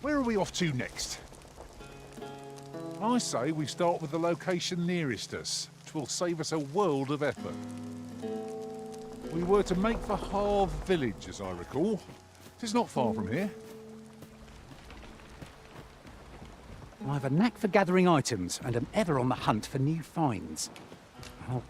Where are we off to next? I say we start with the location nearest us. It will save us a world of effort. We were to make for Harve Village, as I recall. It is not far from here. I have a knack for gathering items and am ever on the hunt for new finds. Oh.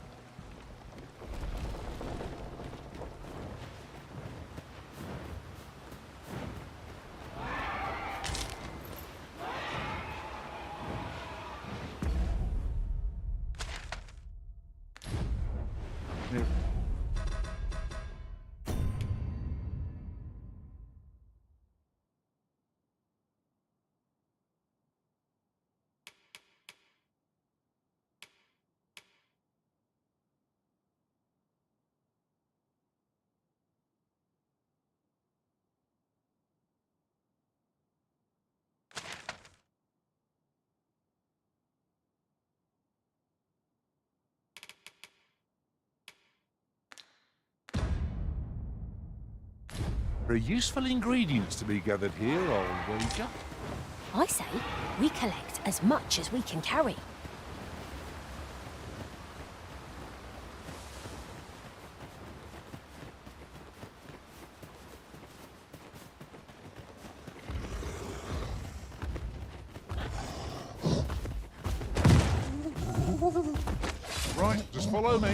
There are useful ingredients to be gathered here, I'll wager. I say we collect as much as we can carry. Right, just follow me.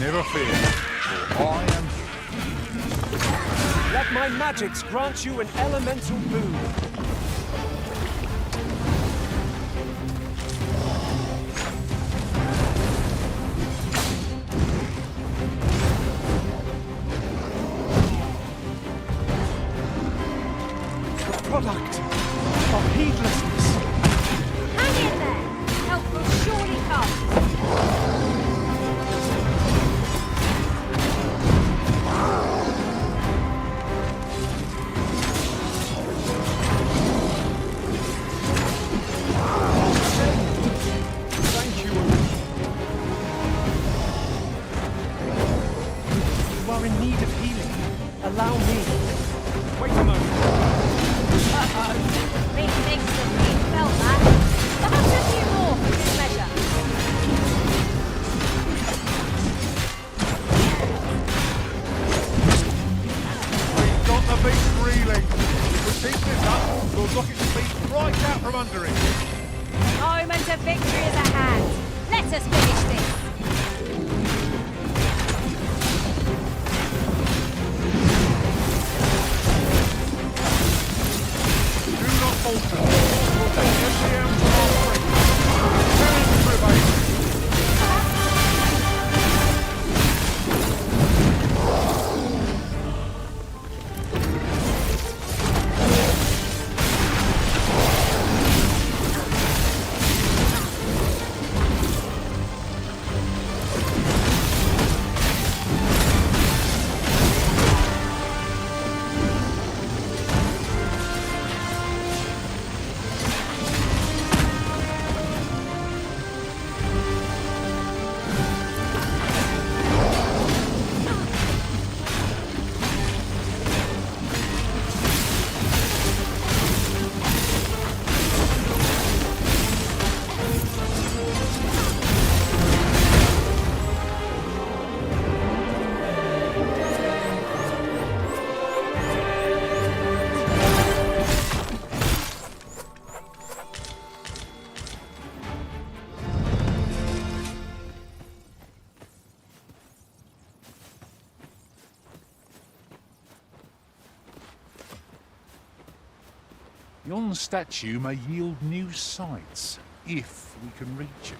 Never fear, for I am here. Let my magics grant you an elemental boon. The product of heedlessness. Hang in there! Help will surely come! Allow me. Wait a moment. Uh-oh. Big things that we felt that. Perhaps a few more for this measure. We've got the beast reeling. If we keep this up, we'll knock its feet right out from under it. The moment of victory is at hand. Let us finish this. Yon statue may yield new sights, if we can reach it.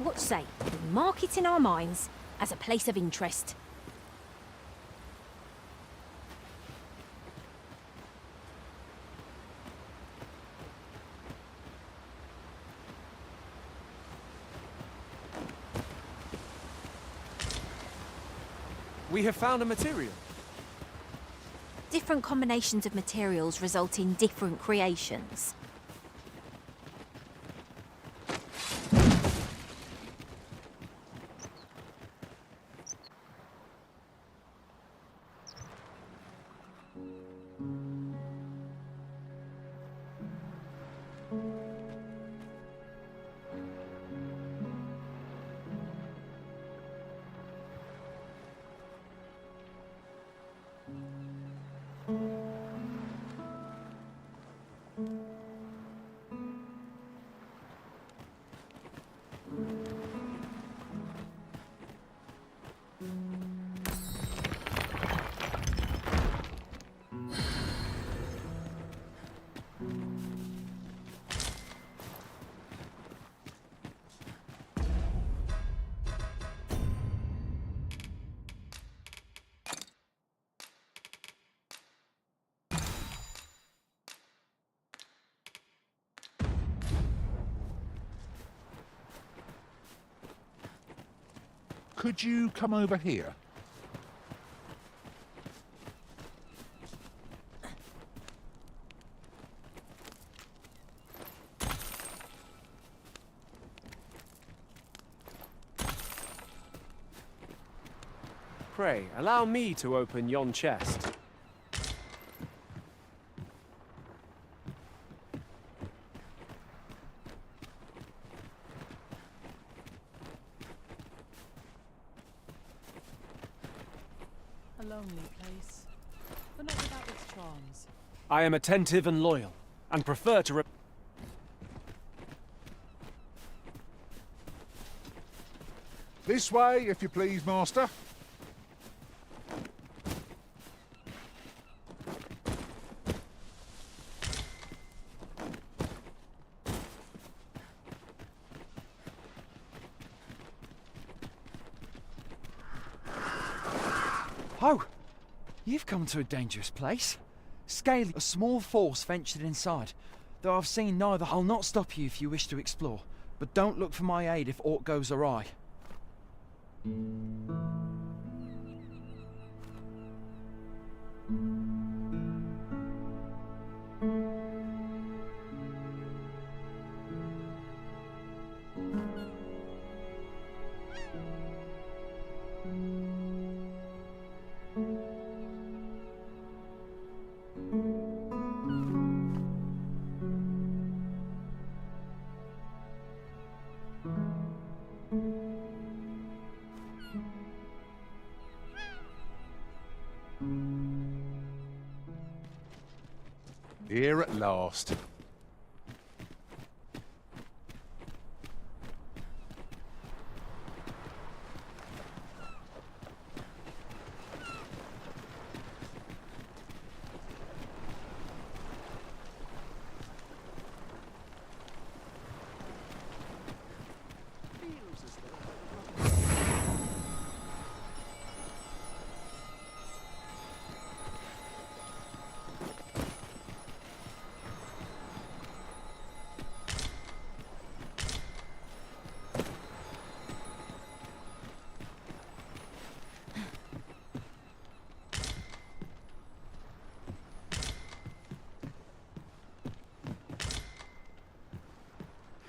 What say we mark it in our minds as a place of interest? We have found a material. Different combinations of materials result in different creations. Could you come over here? Pray, allow me to open yon chest. A lonely place, but not without its charms. I am attentive and loyal, and prefer to This way, if you please, Master. Ho! You've come to a dangerous place. Scaly, a small force ventured inside. Though I've seen neither, I'll not stop you if you wish to explore. But don't look for my aid if aught goes awry. Here at last.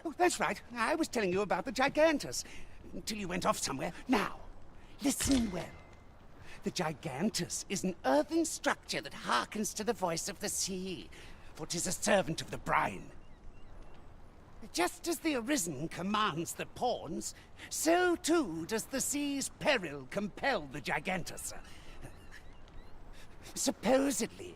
Oh, that's right. I was telling you about the Gigantus. Until you went off somewhere. Now, listen well. The Gigantus is an earthen structure that hearkens to the voice of the sea, for 'tis a servant of the brine. Just as the Arisen commands the pawns, so too does the sea's peril compel the Gigantus. Supposedly,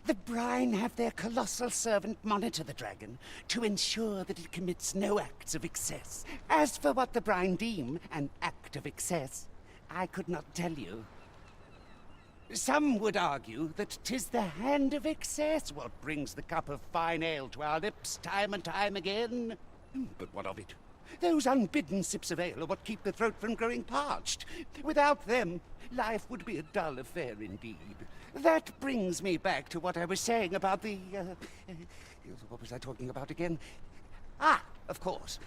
the brine have their colossal servant monitor the dragon to ensure that it commits no acts of excess. As for what the brine deem an act of excess, I could not tell you. Some would argue that 'tis the hand of excess what brings the cup of fine ale to our lips time and time again. But what of it? Those unbidden sips of ale are what keep the throat from growing parched. Without them, life would be a dull affair indeed. That brings me back to what I was saying about the... what was I talking about again? Ah, of course,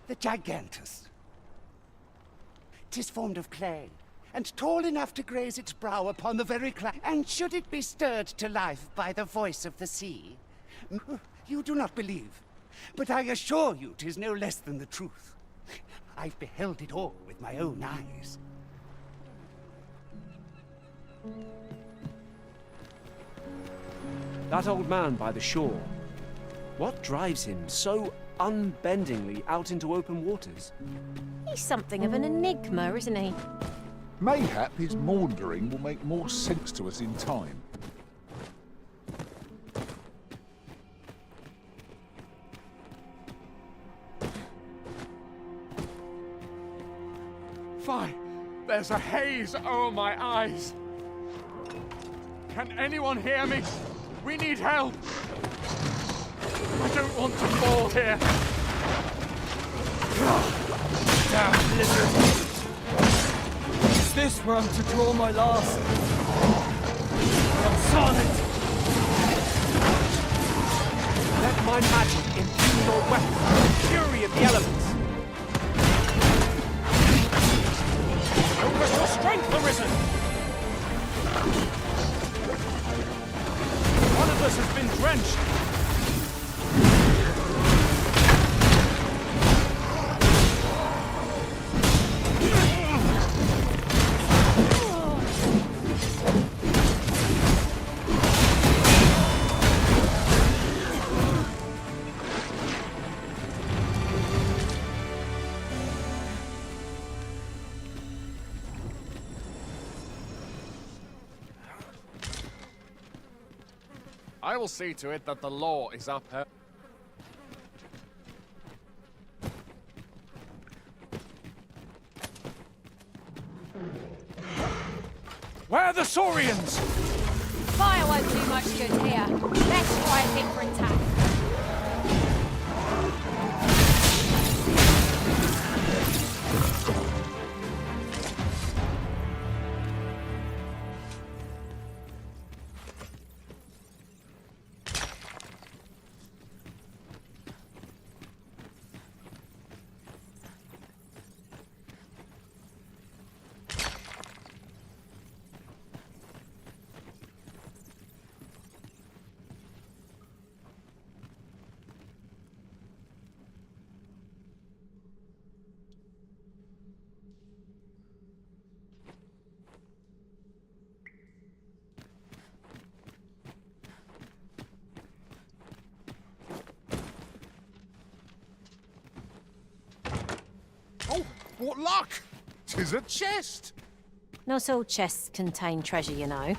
the Gigantus. 'Tis formed of clay, and tall enough to graze its brow upon the very and should it be stirred to life by the voice of the sea? You do not believe, but I assure you 'tis no less than the truth. I've beheld it all with my own eyes. That old man by the shore. What drives him so unbendingly out into open waters? He's something of an enigma, isn't he? Mayhap his maundering will make more sense to us in time. Fine. There's a haze over my eyes. Can anyone hear me? We need help. I don't want to fall here. Damn blizzard! Is this where I'm to draw my last? I'm silent! Let my magic impugn your weapon with the fury of the elements. Show us your strength, Arisen! One of us has been drenched. I will see to it that the law is upheld. Where are the Saurians? Fire won't do much good here. Let's try a different tack. Oh, what luck! 'Tis a chest! Not all chests contain treasure, you know.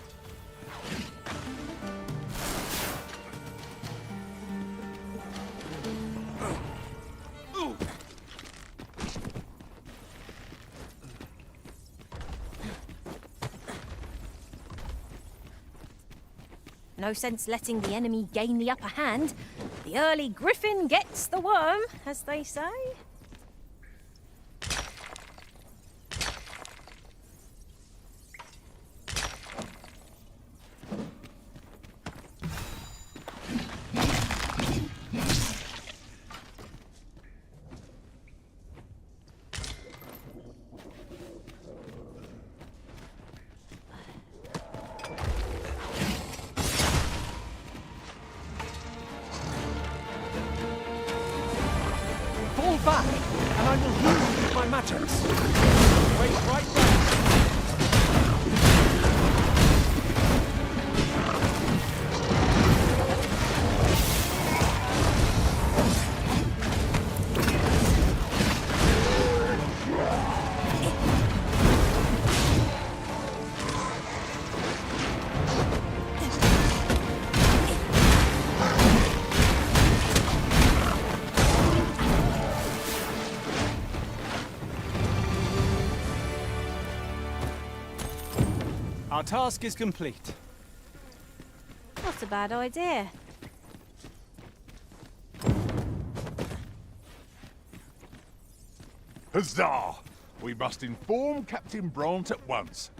No sense letting the enemy gain the upper hand. The early griffin gets the worm, as they say. Fall back, and I will heal you with my magics. Wait right there. Our task is complete. Not a bad idea. Huzzah! We must inform Captain Brant at once.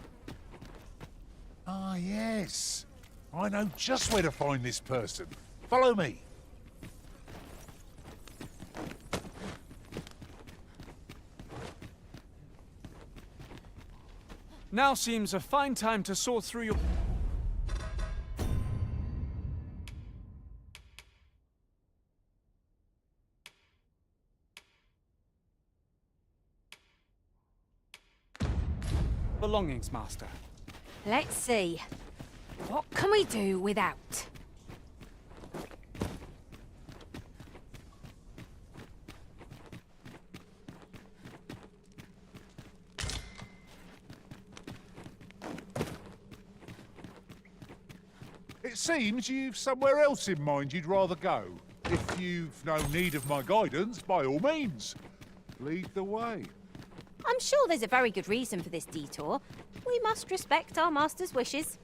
Ah, yes. I know just where to find this person. Follow me. Now seems a fine time to sort through your... belongings, Master. Let's see. What can we do without? It seems you've somewhere else in mind you'd rather go. If you've no need of my guidance, by all means, lead the way. I'm I'm sure there's a very good reason for this detour. We must respect our master's wishes.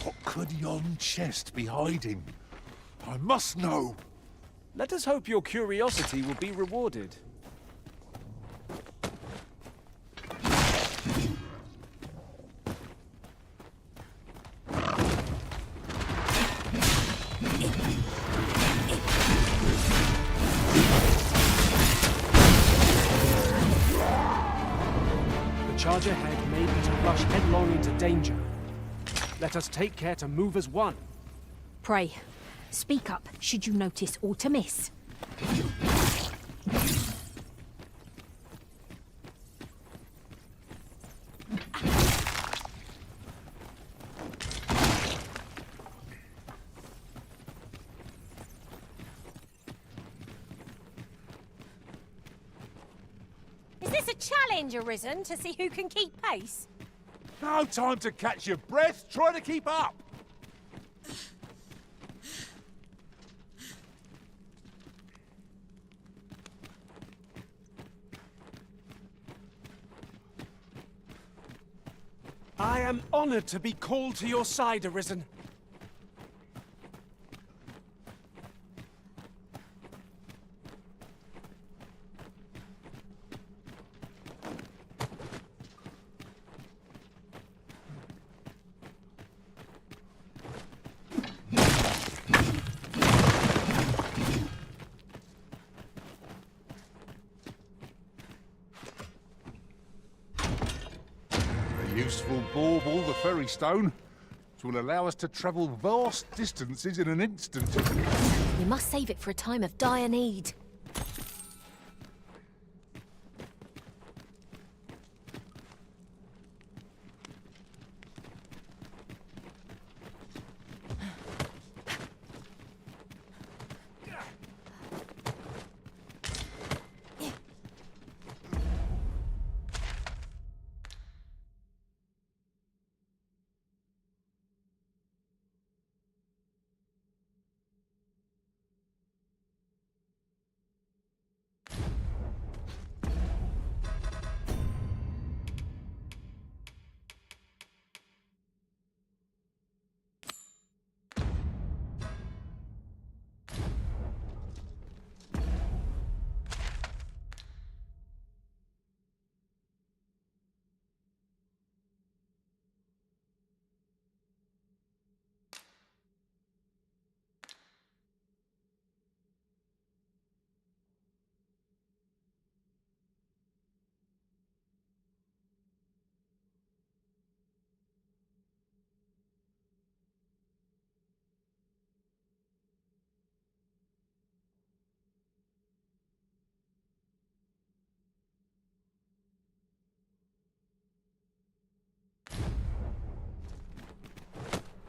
What could yon chest be hiding? I must know. Let us hope your curiosity will be rewarded. The charge ahead may be to rush headlong into danger. Let us take care to move as one. Pray, speak up should you notice aught amiss. Is this a challenge arisen to see who can keep pace? No time to catch your breath. Try to keep up. I am honored to be called to your side, Arisen. Useful bauble, the ferry stone. It will allow us to travel vast distances in an instant. We must save it for a time of dire need.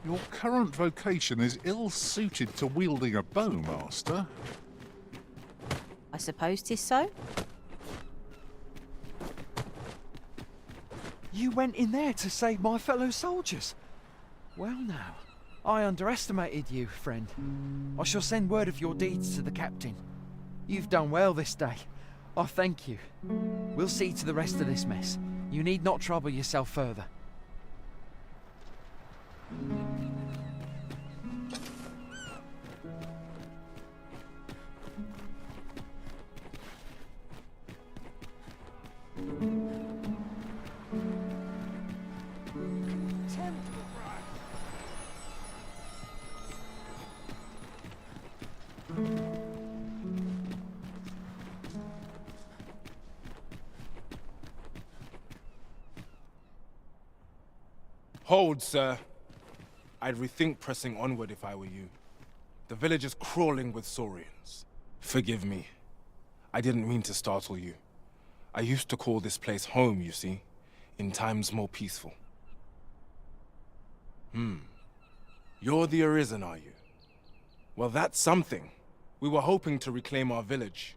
Your current vocation is ill-suited to wielding a bow, Master. I suppose 'tis so. You went in there to save my fellow soldiers. Well now, I underestimated you, friend. I shall send word of your deeds to the captain. You've done well this day. I thank you. We'll see to the rest of this mess. You need not trouble yourself further. Hold, sir. I'd rethink pressing onward if I were you. The village is crawling with Saurians. Forgive me. I didn't mean to startle you. I used to call this place home, you see, in times more peaceful. You're the Arisen, are you? Well, that's something. We were hoping to reclaim our village,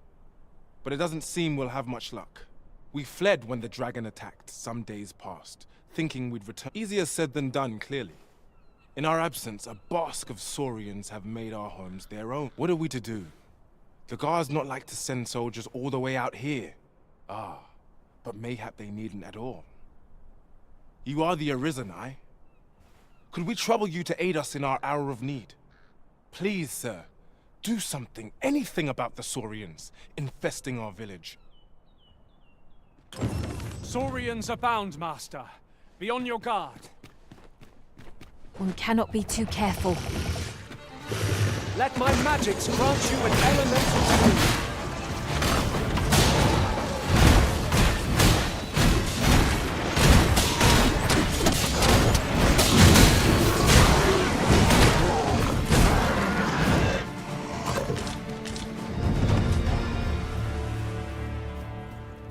but it doesn't seem we'll have much luck. We fled when the dragon attacked some days past, thinking we'd return. Easier said than done, clearly. In our absence, a bask of Saurians have made our homes their own. What are we to do? The guards not like to send soldiers all the way out here. But mayhap they needn't at all. You are the Arisen, aye? Could we trouble you to aid us in our hour of need? Please, sir, do something, anything about the Saurians infesting our village. Saurians abound, Master. Be on your guard. One cannot be too careful. Let my magics grant you an elemental speed.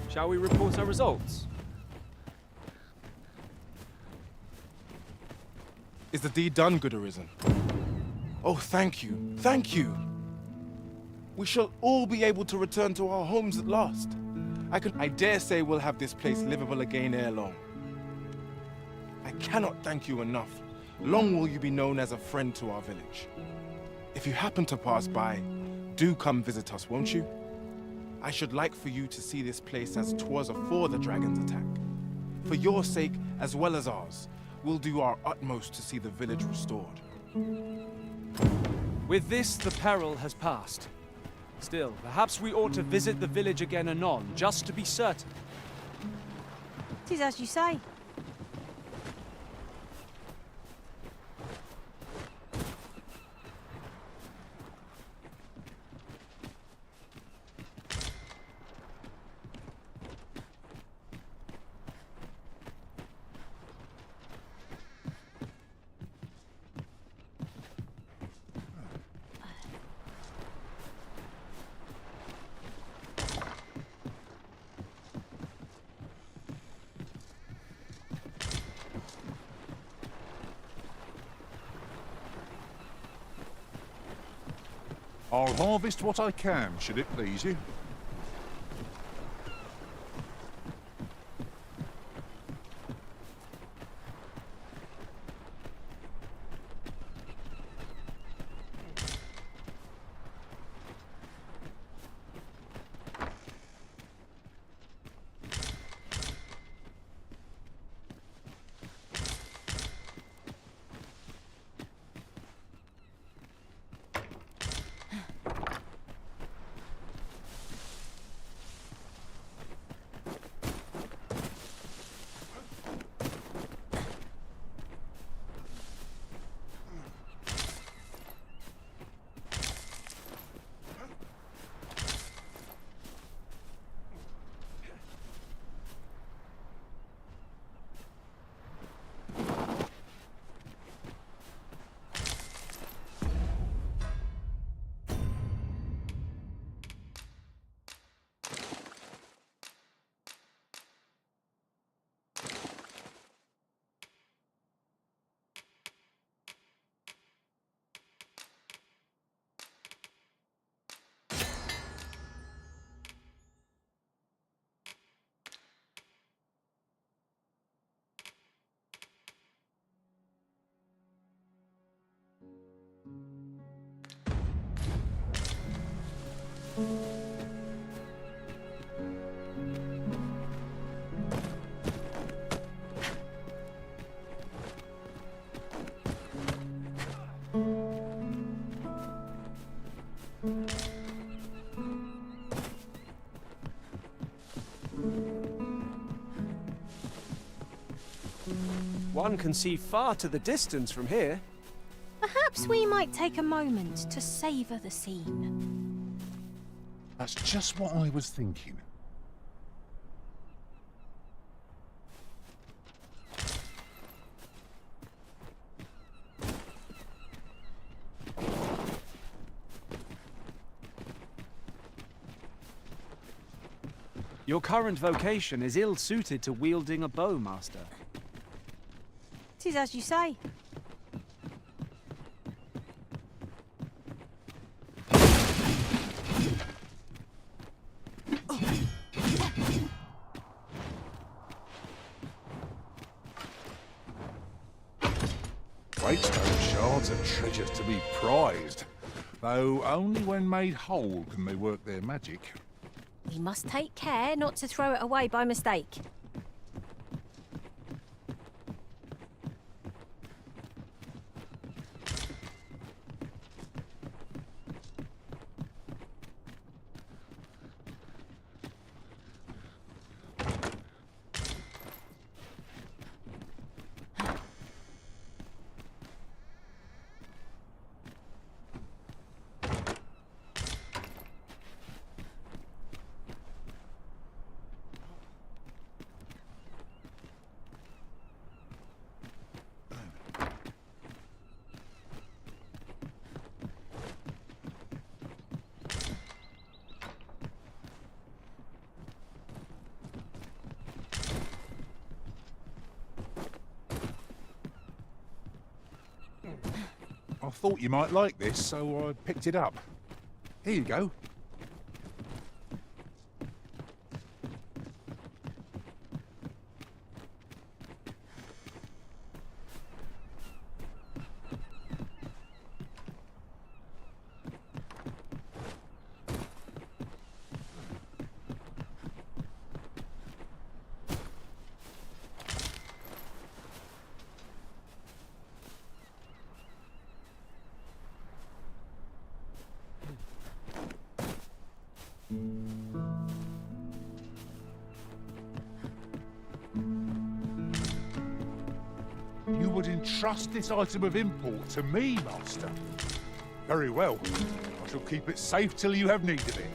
Shall we report our results? Is the deed done, good Arisen? Oh, thank you, thank you. We shall all be able to return to our homes at last. I dare say we'll have this place livable again ere long. I cannot thank you enough. Long will you be known as a friend to our village. If you happen to pass by, do come visit us, won't you? I should like for you to see this place as 'twas afore the dragon's attack. For your sake, as well as ours, we'll do our utmost to see the village restored. With this, the peril has passed. Still, perhaps we ought to visit the village again anon, just to be certain. 'Tis as you say. I'll harvest what I can, should it please you. One can see far to the distance from here. Perhaps we might take a moment to savour the scene. That's just what I was thinking. Your current vocation is ill-suited to wielding a bow, Master. 'Tis as you say. Greatstone shards are treasures to be prized, though only when made whole can they work their magic. We must take care not to throw it away by mistake. I thought you might like this, so I picked it up. Here you go. You would entrust this item of import to me, Master? Very well. I shall keep it safe till you have need of it.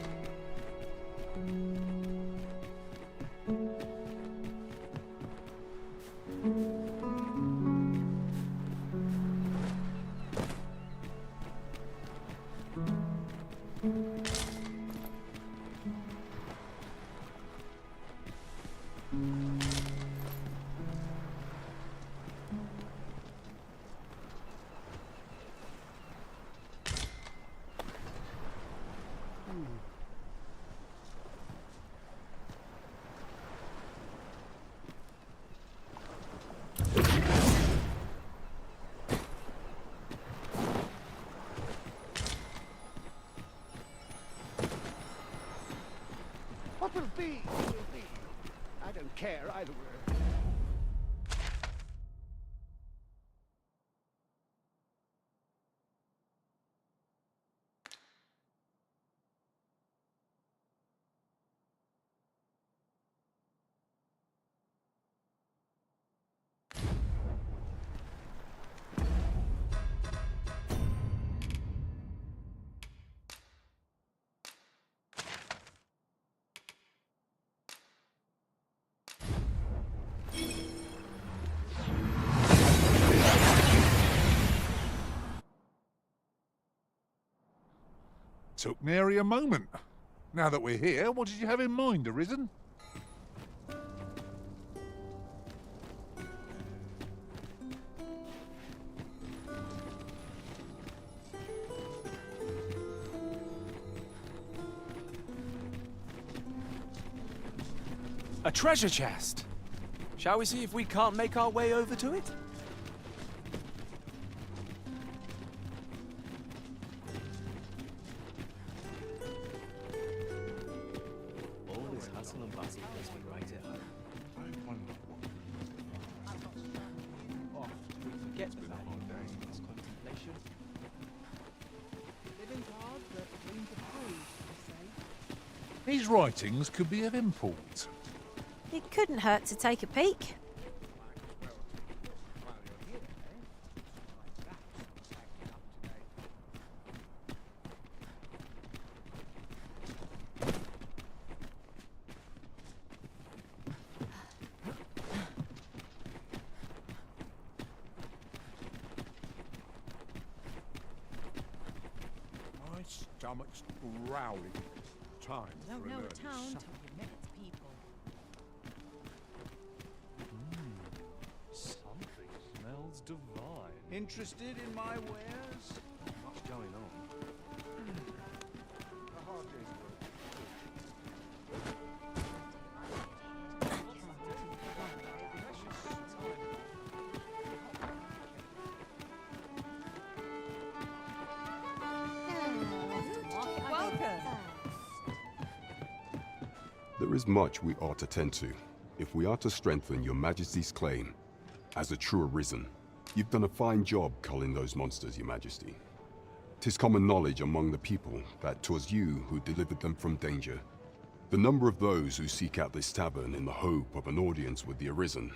What will be, will be. I don't care either way. Took nary a moment. Now that we're here, what did you have in mind, Arisen? A treasure chest! Shall we see if we can't make our way over to it? All this hustle and bustle makes me right at home. I wonder what... Oft we forget without mindfulness, contemplation. Living hard, but willing to prove, they say. These writings could be of import. It couldn't hurt to take a peek. My stomach's growling. Time Don't for know an a early town supper. till you met its people. Sounds divine. Interested in my wares? Much going on. There is much we ought to tend to, if we are to strengthen your Majesty's claim as a true Arisen. You've done a fine job culling those monsters, your Majesty. 'Tis common knowledge among the people that 'twas you who delivered them from danger. The number of those who seek out this tavern in the hope of an audience with the Arisen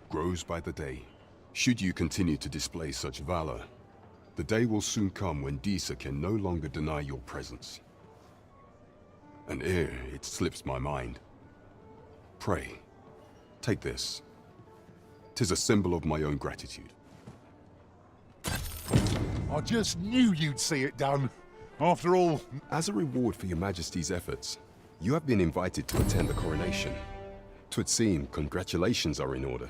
grows by the day. Should you continue to display such valor, the day will soon come when Disa can no longer deny your presence. And ere it slips my mind, pray, take this. 'Tis a symbol of my own gratitude. I just knew you'd see it done. After all, As a reward for your Majesty's efforts, you have been invited to attend the coronation. 'Twould seem congratulations are in order.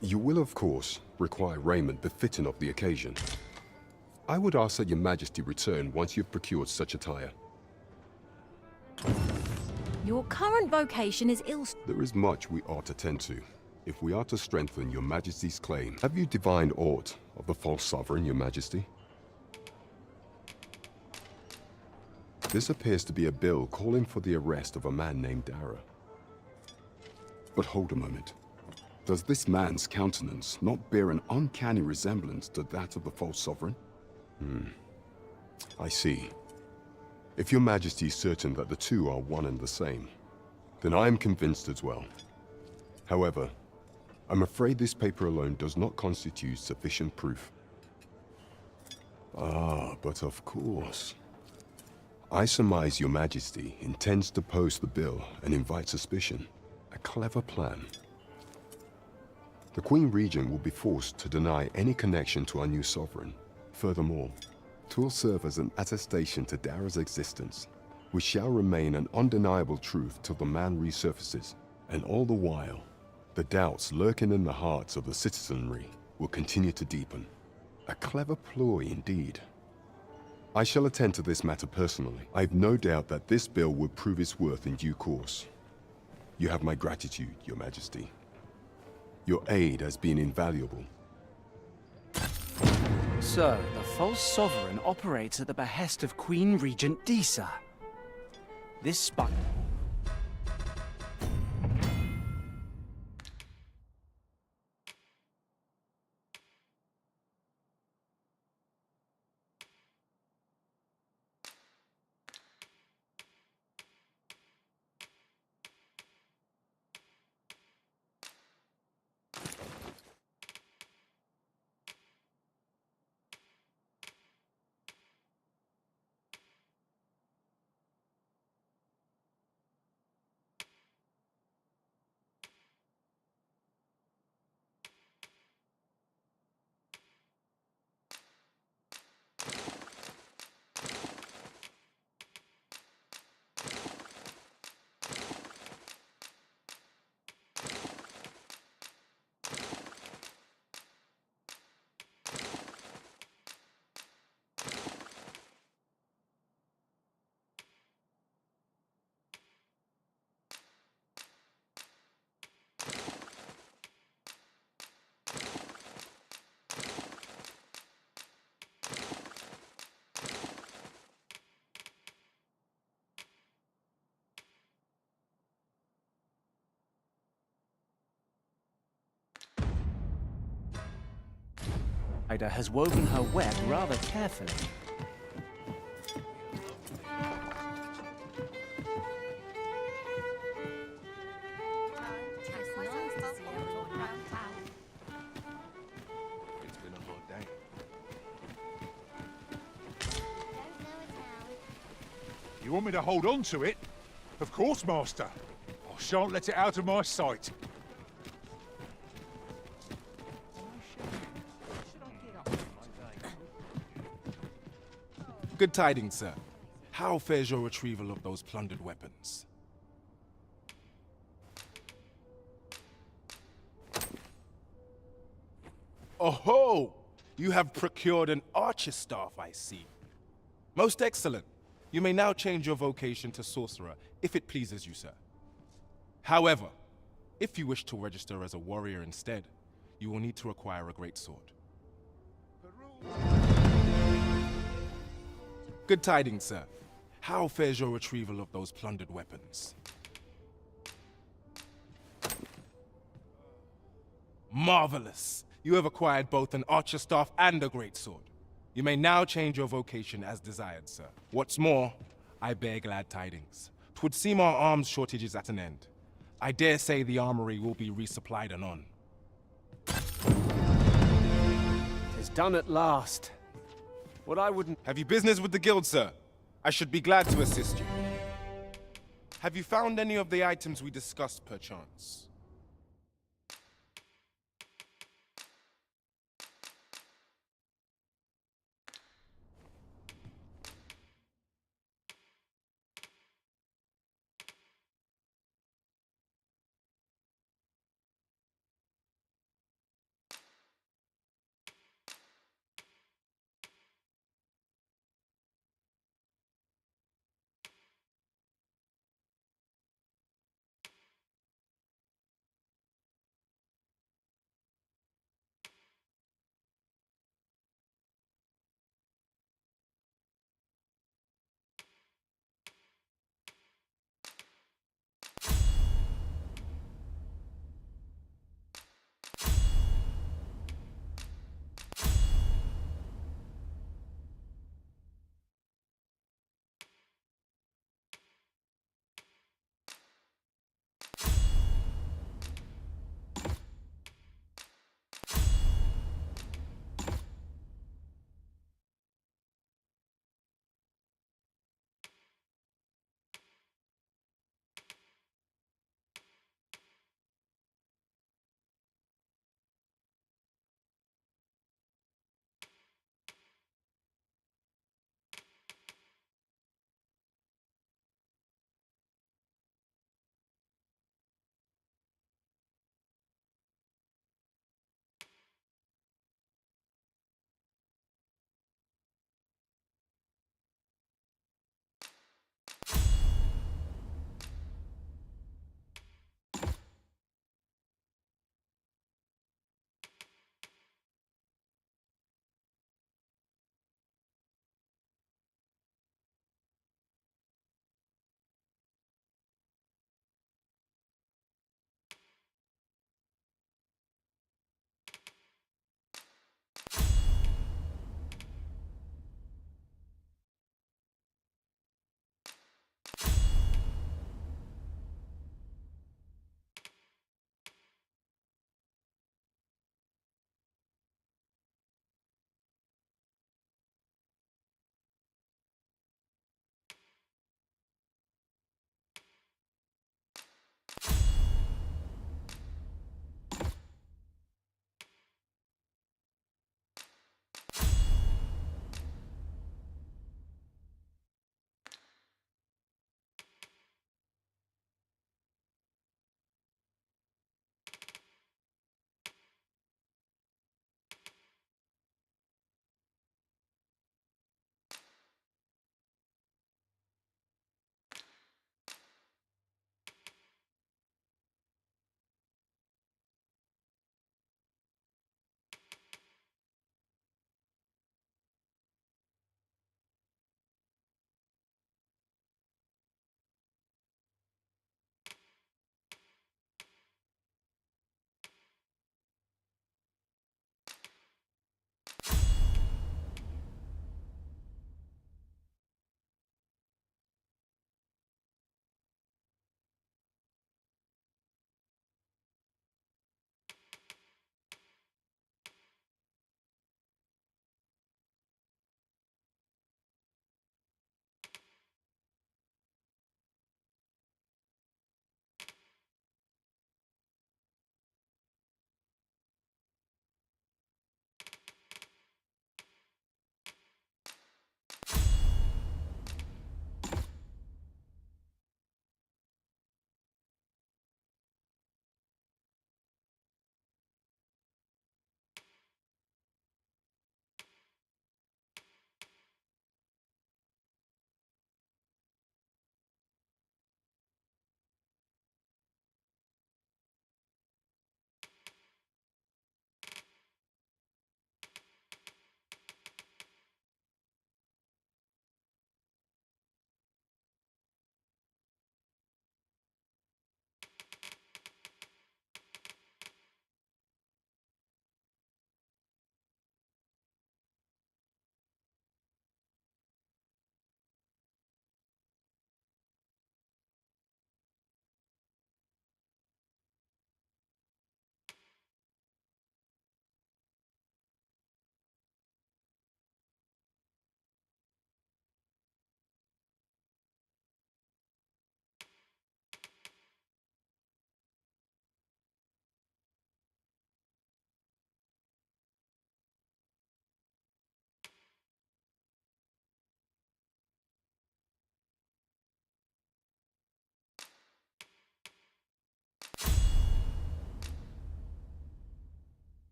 You will, of course, require raiment befitting of the occasion. I would ask that your Majesty return once you've procured such attire. Your current vocation is ill. There is much we ought to tend to, if we are to strengthen your Majesty's claim. Have you divined aught of the false sovereign, your Majesty? This appears to be a bill calling for the arrest of a man named Dara. But hold a moment. Does this man's countenance not bear an uncanny resemblance to that of the false sovereign? I see. If your Majesty is certain that the two are one and the same, then I am convinced as well. However, I'm afraid this paper alone does not constitute sufficient proof. Ah, but of course. I surmise your Majesty intends to post the bill and invite suspicion. A clever plan. The Queen Regent will be forced to deny any connection to our new sovereign. Furthermore, 'twill serve as an attestation to Dara's existence, which shall remain an undeniable truth till the man resurfaces. And all the while, the doubts lurking in the hearts of the citizenry will continue to deepen. A clever ploy indeed. I shall attend to this matter personally. I have no doubt that this bill will prove its worth in due course. You have my gratitude, your Majesty. Your aid has been invaluable. So, the false sovereign operates at the behest of Queen Regent Disa. This spy... has woven her web rather carefully. It's been a hard day. you want me to hold on to it? Of course, Master. I shan't let it out of my sight. Good tidings, sir. How fares your retrieval of those plundered weapons? Oh, you have procured an archer staff, I see. Most excellent. You may now change your vocation to sorcerer, if it pleases you, sir. However, if you wish to register as a warrior instead, you will need to acquire a great sword. Good tidings, sir. How fares your retrieval of those plundered weapons? Marvelous! You have acquired both an archer staff and a great sword. You may now change your vocation as desired, sir. What's more, I bear glad tidings. 'Twould seem our arms shortage is at an end. I dare say the armory will be resupplied anon. It's done at last. What I wouldn't... Have you business with the guild, sir? I should be glad to assist you. Have you found any of the items we discussed, perchance?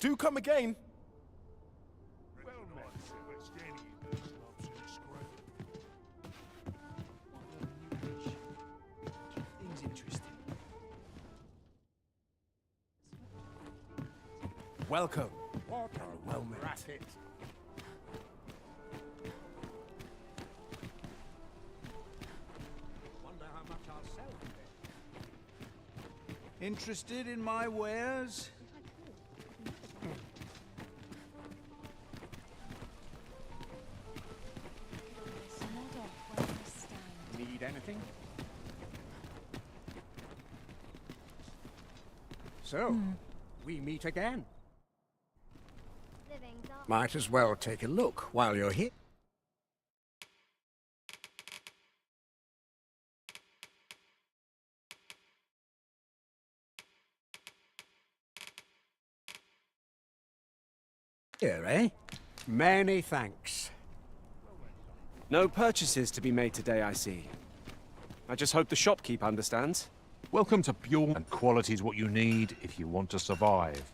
Do come again. Things interesting. Welcome. What a well met. racket. Wonder how much I'll sell today. Interested in my wares? Need anything? So, we meet again. Might as well take a look while you're here. Here, eh? Many thanks. No purchases to be made today, I see. I just hope the shopkeep understands. Welcome to pure and quality is what you need if you want to survive.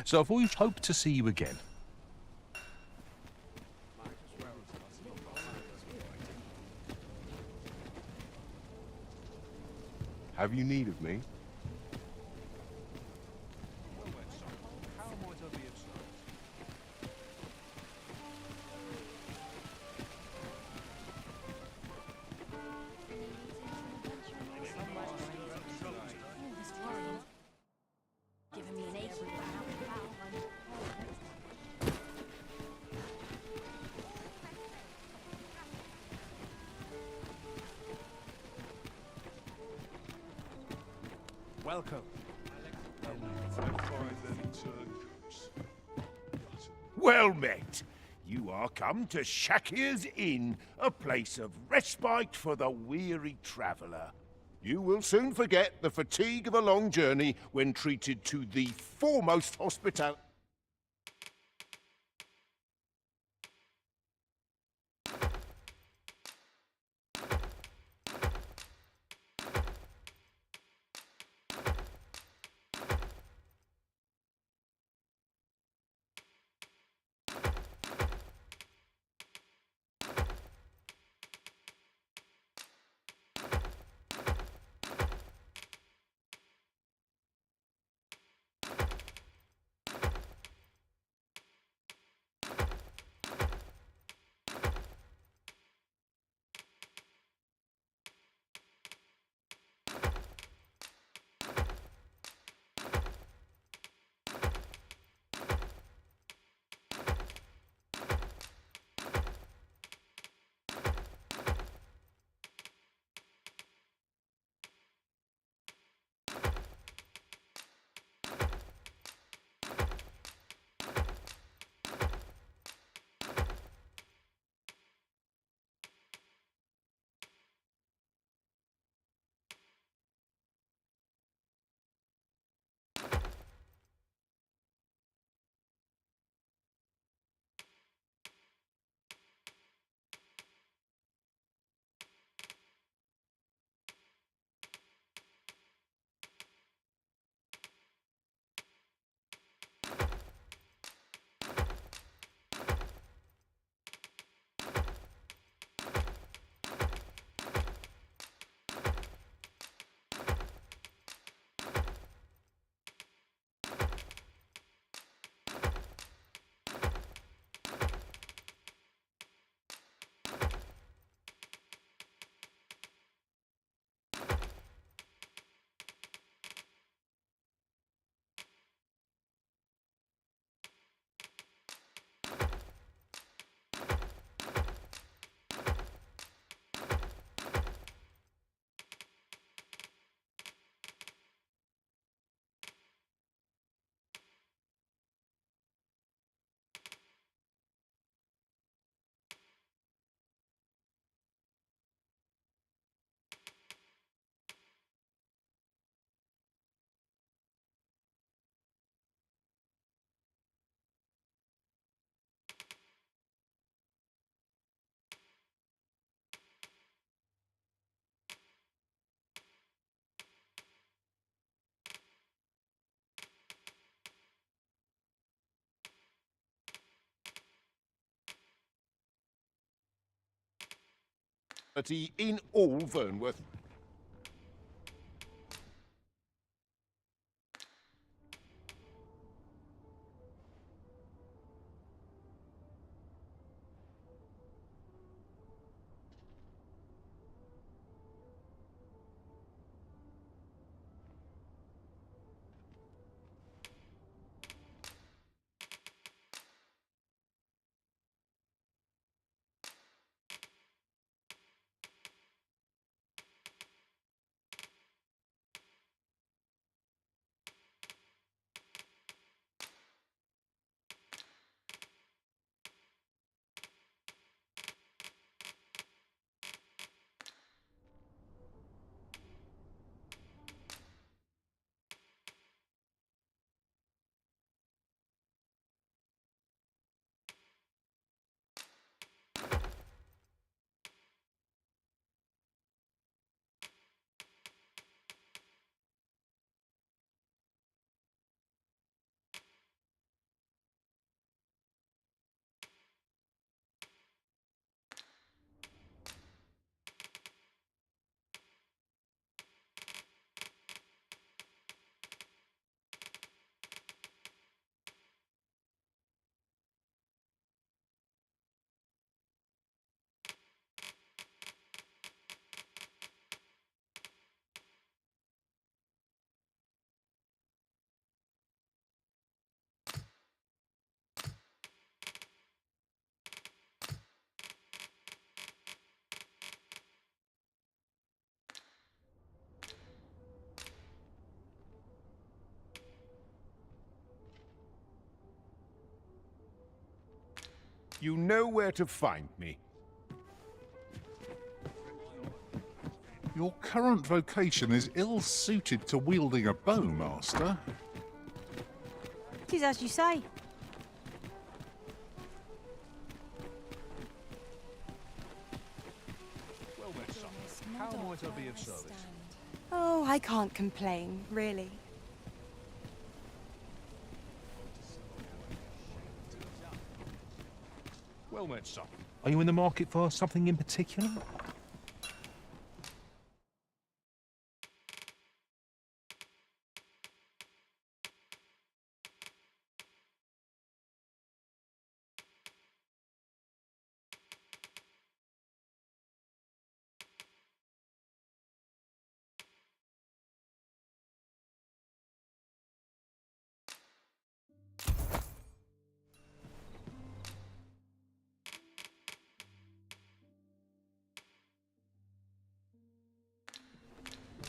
So I've always hoped to see you again. Have you need of me? Giving me an ache. Welcome. Well met. You are come to Shakir's Inn, a place of respite for the weary traveller. You will soon forget the fatigue of a long journey when treated to the foremost hospitality. in all Vernworth. You know where to find me. Your current vocation is ill-suited to wielding a bow, Master. It is as you say. Well met, son. How might I be of service? Oh, I can't complain, really. Well met, son. Are you in the market for something in particular?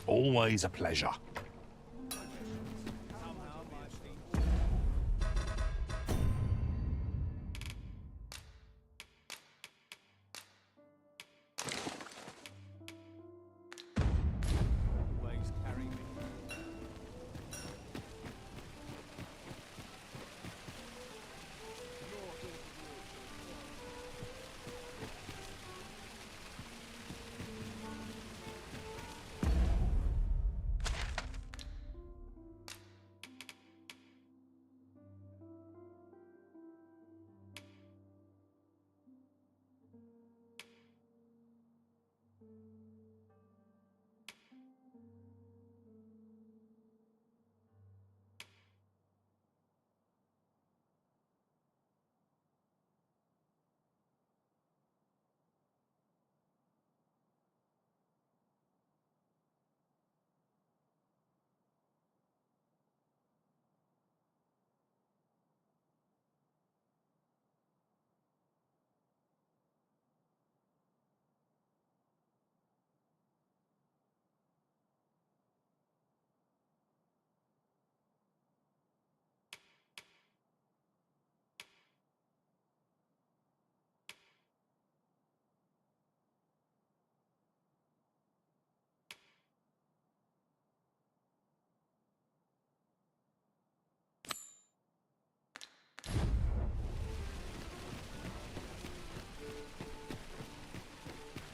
Always a pleasure. Always carry me.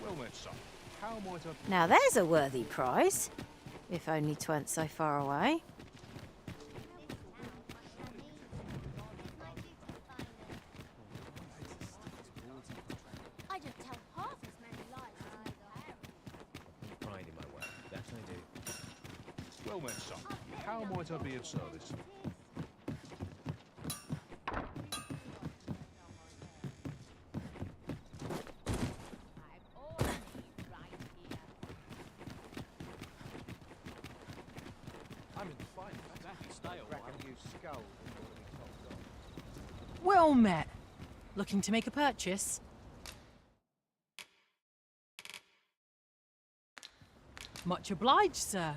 Well met, son. How might I... Now there's a worthy prize. If only 'tweren't so far away. I don't tell half as many lies as you guys. Well met, son. How might I be of service? I'm in fine. Stay a Well met. Looking to make a purchase? Much obliged, sir.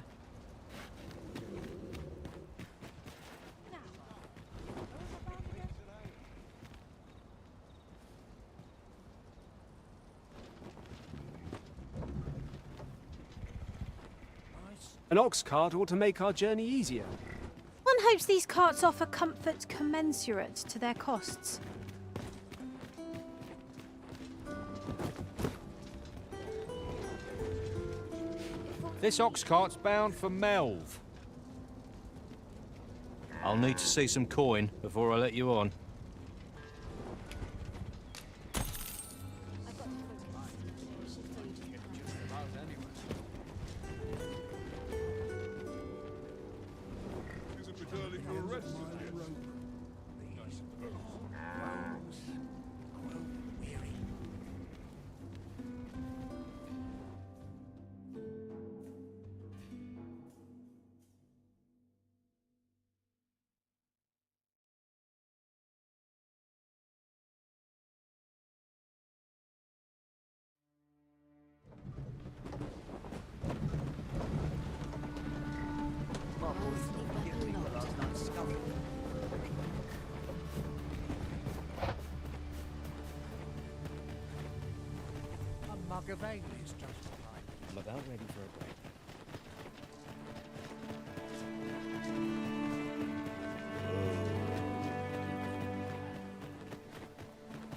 An ox cart ought to make our journey easier. One hopes these carts offer comfort commensurate to their costs. This ox cart's bound for Melv. I'll need to see some coin before I let you on. I'm about ready for a break.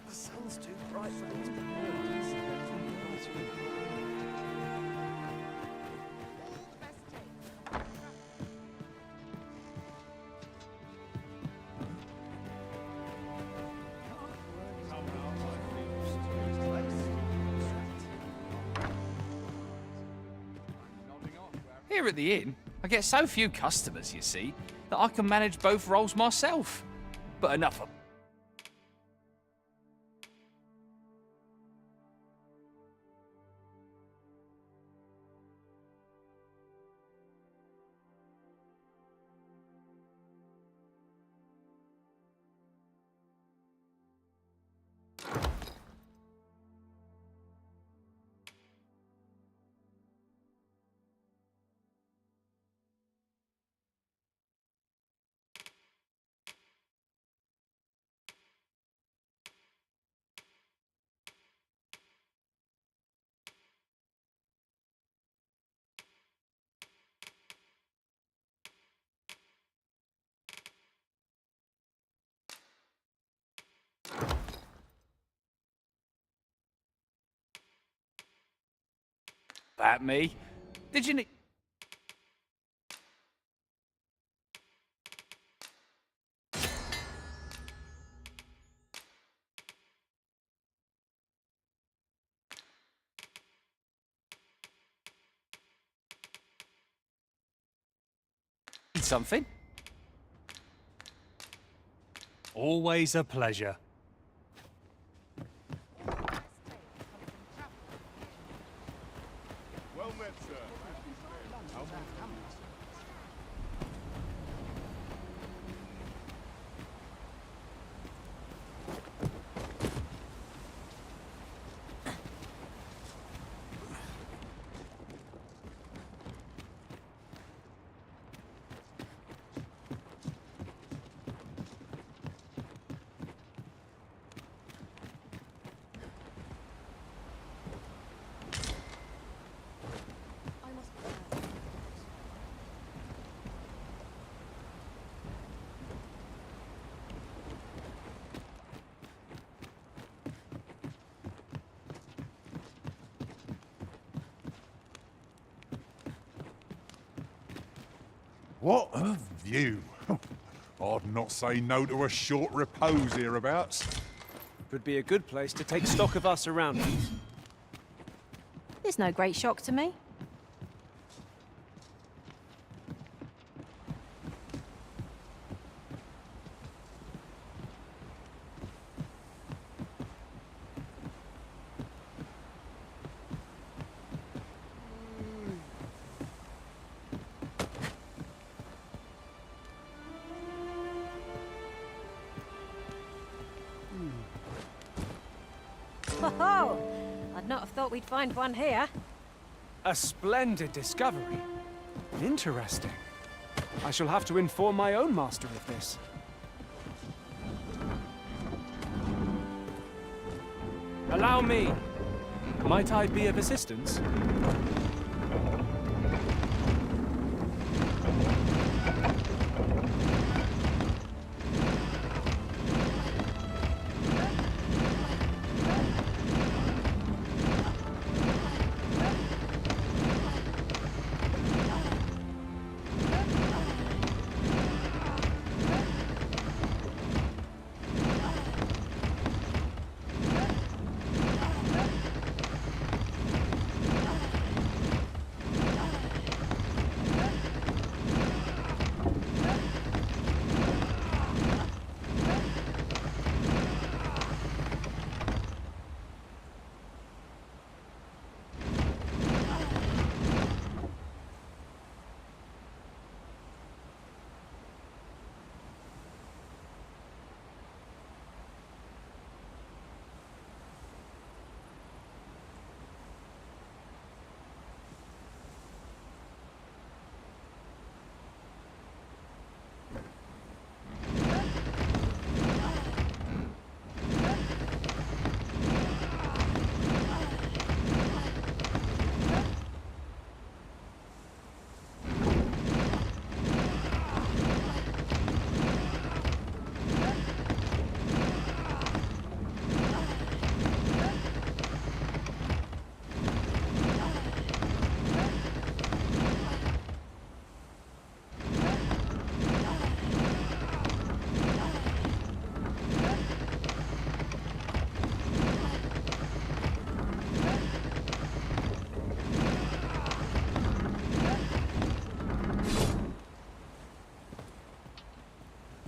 The sun's too bright for us. Here at the inn, I get so few customers, you see, that I can manage both roles myself. But enough of... That me? Did you need... something? Always a pleasure. Well met, sir. What a view. I'd not say no to a short repose hereabouts. Could be a good place to take stock of our surroundings. It's no great shock to me. ho! I'd not have thought we'd find one here. A splendid discovery. Interesting. I shall have to inform my own master of this. Allow me. Might I be of assistance?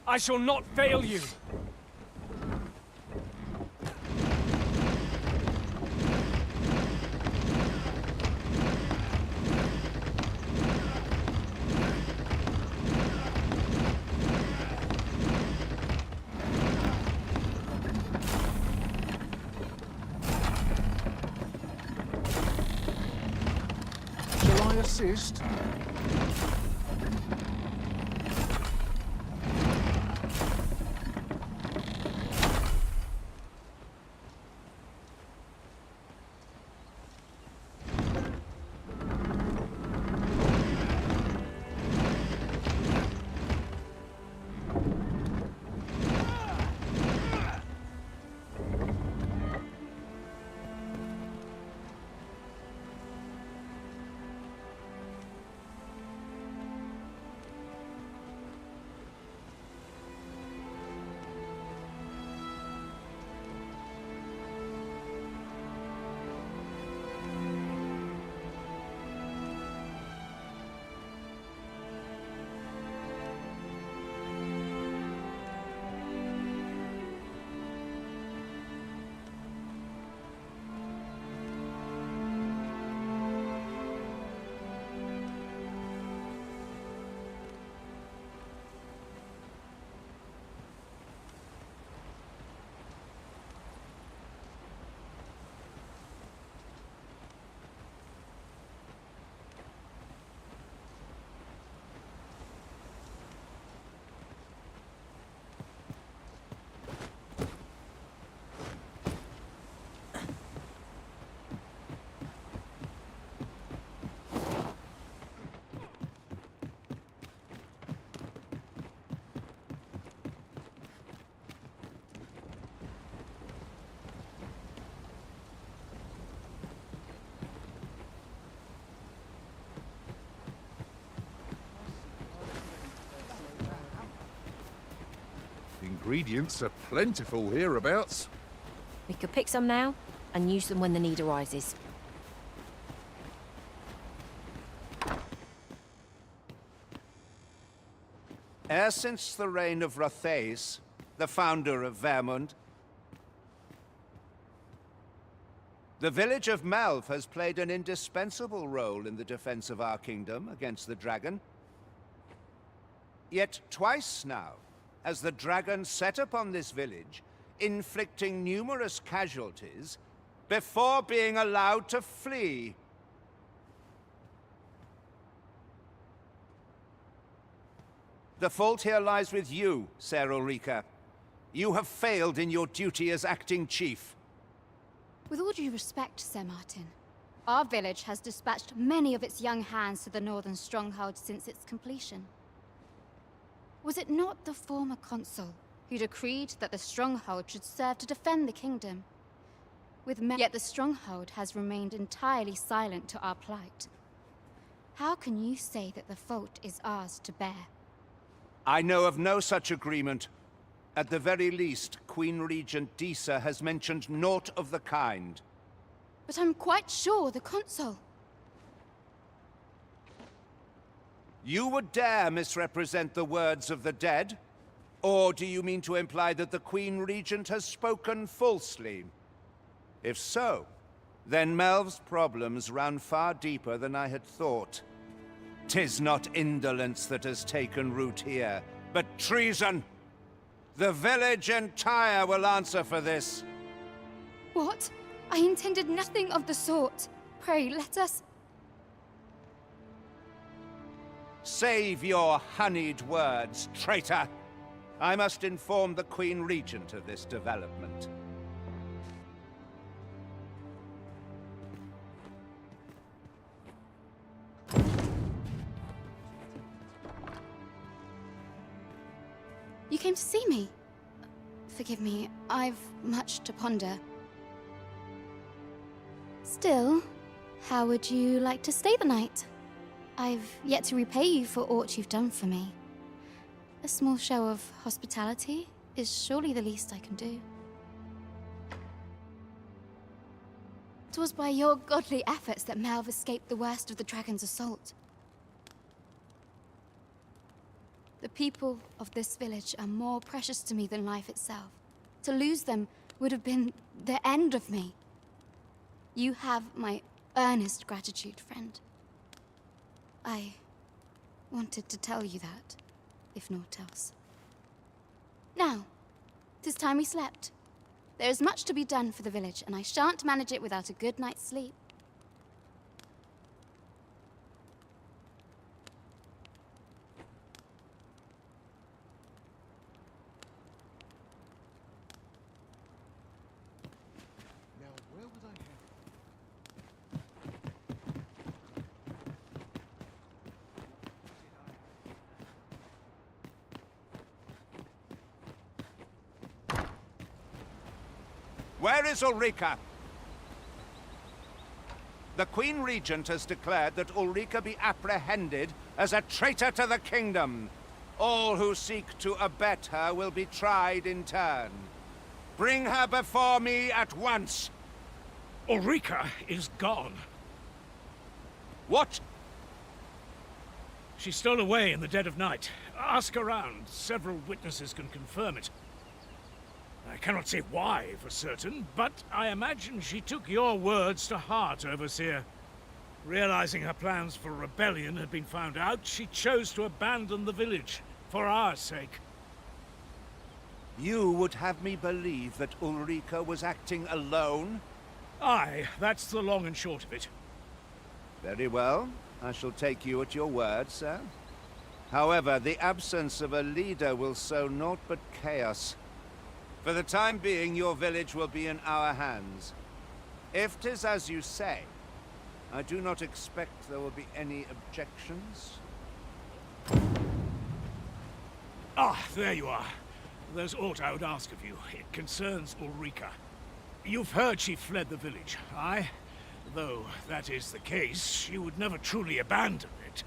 I shall not fail you! Shall I assist? Ingredients are plentiful hereabouts. We could pick some now and use them when the need arises. E'er since the reign of Rothaeus, the founder of Vermund, the village of Malv has played an indispensable role in the defense of our kingdom against the dragon. Yet twice now has the dragon set upon this village, inflicting numerous casualties, before being allowed to flee. The fault here lies with you, Ser Ulrika. You have failed in your duty as acting chief. With all due respect, Sir Martin, our village has dispatched many of its young hands to the northern stronghold since its completion. Was it not the former consul who decreed that the stronghold should serve to defend the kingdom? Yet the stronghold has remained entirely silent to our plight. How can you say that the fault is ours to bear? I know of no such agreement. At the very least, Queen Regent Disa has mentioned naught of the kind. But I'm quite sure the consul... You would dare misrepresent the words of the dead? Or do you mean to imply that the Queen Regent has spoken falsely? If so, then Melv's problems run far deeper than I had thought. 'Tis not indolence that has taken root here, but treason. The village entire will answer for this. What? I intended nothing of the sort. Pray, let us... Save your honeyed words, traitor! I must inform the Queen Regent of this development. You came to see me? Forgive me, I've much to ponder. Still, how would you like to stay the night? I've yet to repay you for aught you've done for me. A small show of hospitality is surely the least I can do. 'Twas by your godly efforts that Melv escaped the worst of the dragon's assault. The people of this village are more precious to me than life itself. To lose them would have been the end of me. You have my earnest gratitude, friend. I wanted to tell you that, if naught else. Now, 'tis time we slept. There is much to be done for the village, and I shan't manage it without a good night's sleep. Where is Ulrika? The Queen Regent has declared that Ulrika be apprehended as a traitor to the kingdom. All who seek to abet her will be tried in turn. Bring her before me at once. Ulrika is gone. What? She stole away in the dead of night. Ask around. Several witnesses can confirm it. I cannot say why for certain, but I imagine she took your words to heart, Overseer. Realizing her plans for rebellion had been found out, she chose to abandon the village, for our sake. You would have me believe that Ulrika was acting alone? Aye, that's the long and short of it. Very well. I shall take you at your word, sir. However, the absence of a leader will sow naught but chaos. For the time being, your village will be in our hands. If 'tis as you say, I do not expect there will be any objections. Ah, there you are. There's aught I would ask of you. It concerns Ulrika. You've heard she fled the village, aye? Though that is the case, she would never truly abandon it.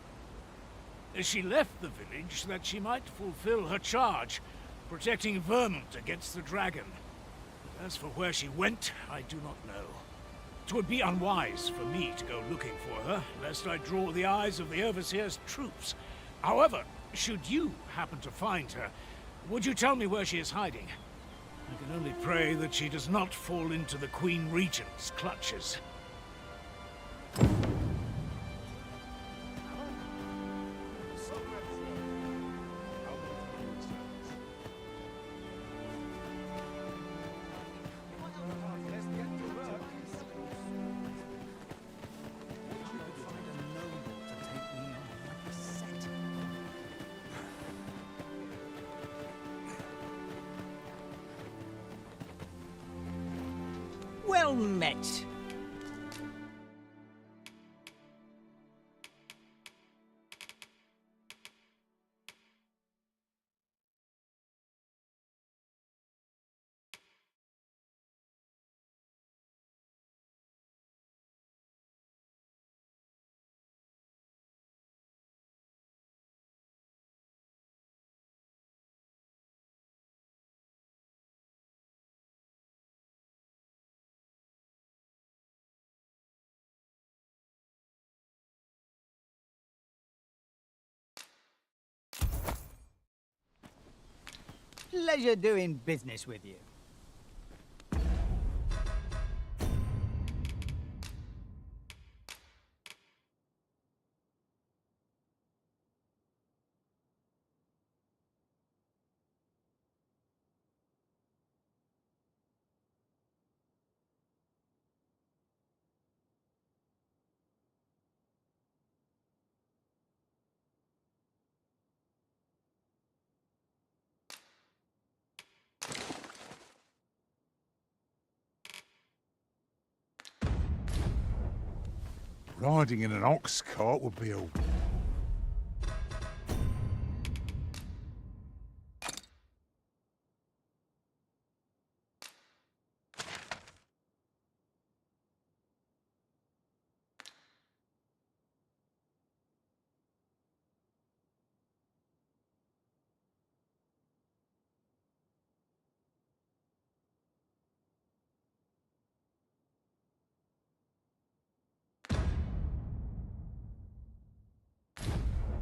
She left the village that she might fulfill her charge, protecting Vermont against the dragon. But as for where she went, I do not know. 'Twould be unwise for me to go looking for her, lest I draw the eyes of the Overseer's troops. However, should you happen to find her, would you tell me where she is hiding? I can only pray that she does not fall into the Queen Regent's clutches. Well met. Pleasure doing business with you. Riding in an ox cart would be a...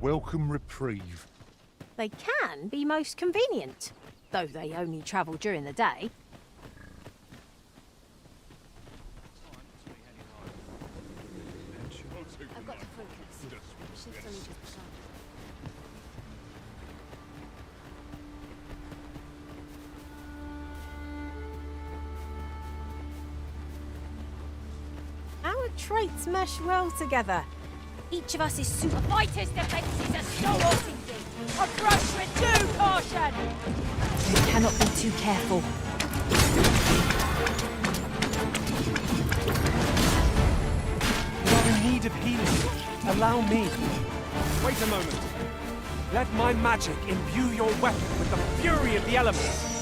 welcome reprieve. They can be most convenient, though they only travel during the day. I've got to focus. Shift's only just begun. Our traits mesh well together. Each of us is super fighters, defenses are stalwarts indeed. Approach with due caution! We cannot be too careful. You are in need of healing. Allow me. Wait a moment. Let my magic imbue your weapon with the fury of the elements.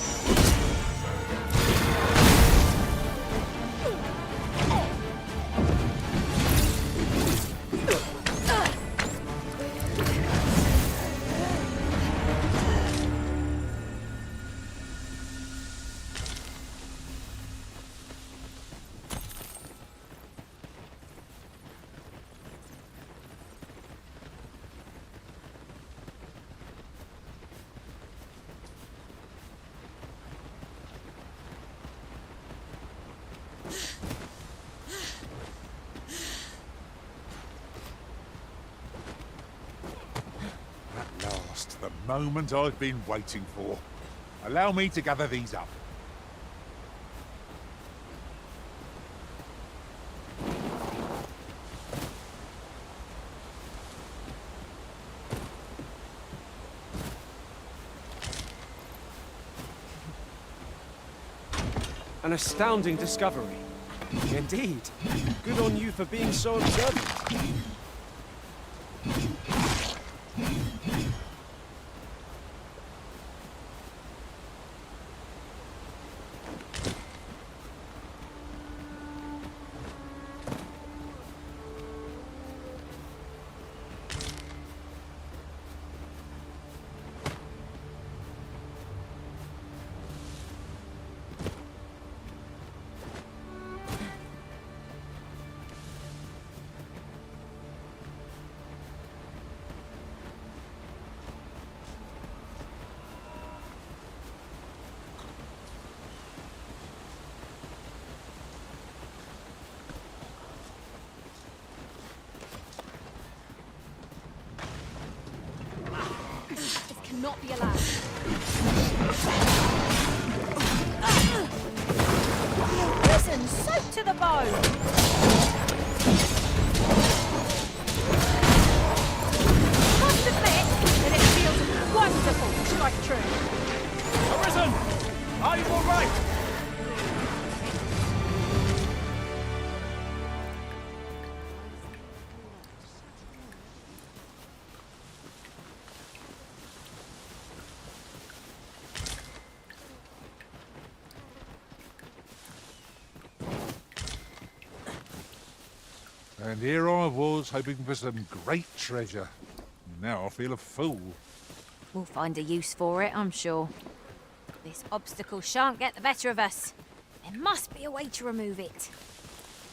At last, the moment I've been waiting for. Allow me to gather these up. An astounding discovery. Indeed. Good on you for being so observant. Not be allowed. Listen, soaked to the bone! Must admit that it feels wonderful to strike true. Arisen! Are you all right? And here I was, hoping for some great treasure. Now I feel a fool. We'll find a use for it, I'm sure. This obstacle shan't get the better of us. There must be a way to remove it.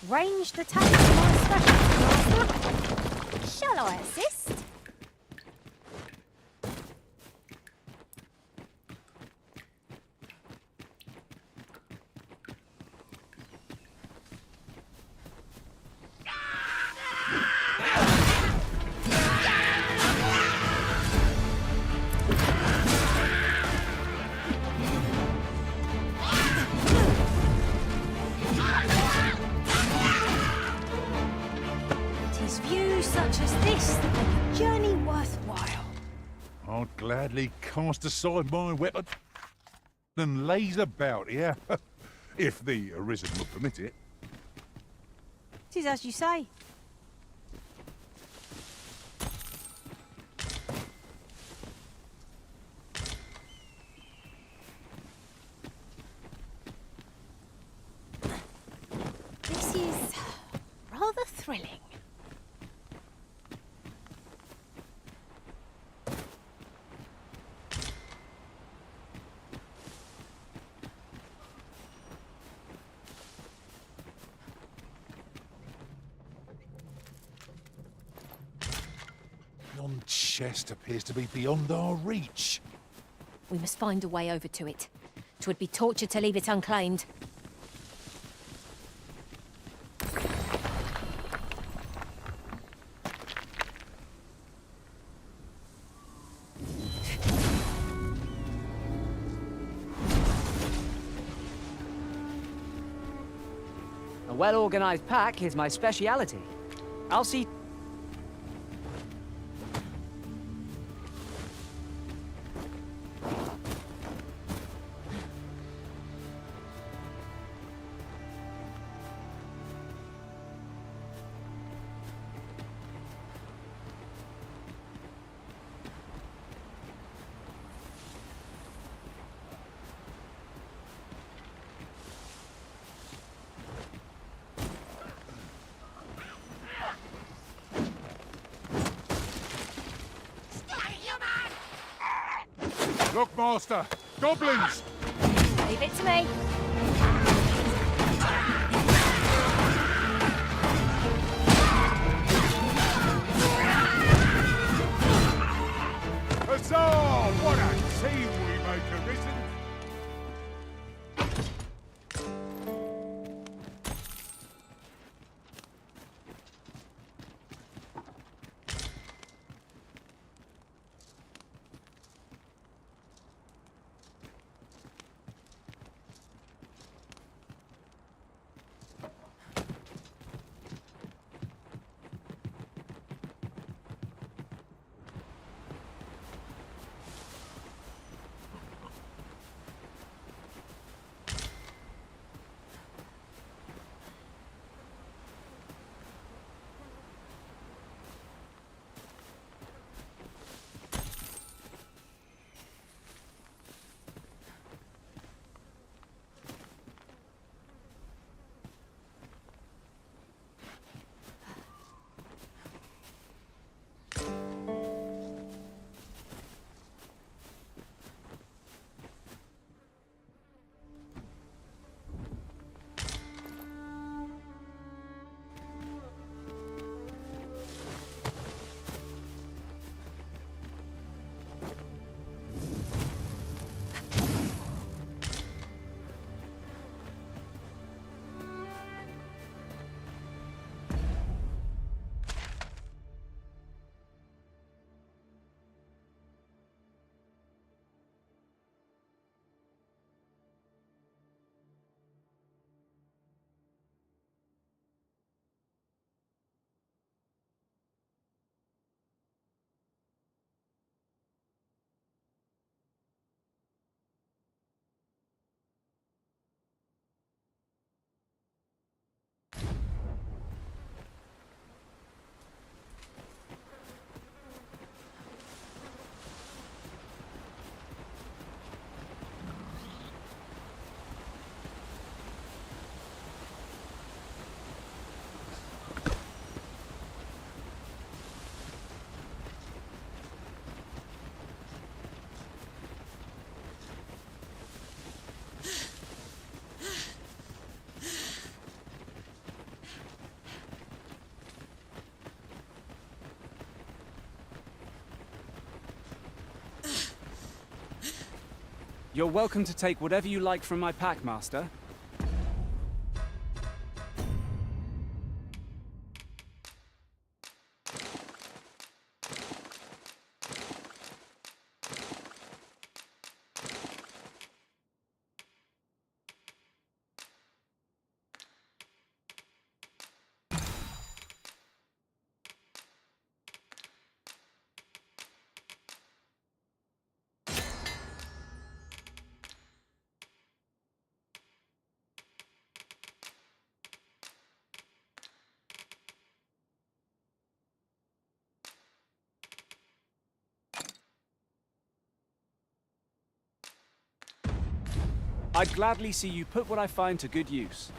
Range the tank to my specialty, Master. Shall I assist? Such as this that make a journey worthwhile. I'd gladly cast aside my weapon and laze about here, if the Arisen would permit it. It is as you say. This is rather thrilling. Yon chest appears to be beyond our reach. We must find a way over to it. 'Twould be torture to leave it unclaimed. A well-organized pack is my speciality. I'll see... Look, Master! Goblins! Leave it to me. Huzzah! What a team we make, Arisen! You're welcome to take whatever you like from my pack, Master. I'd gladly see you put what I find to good use.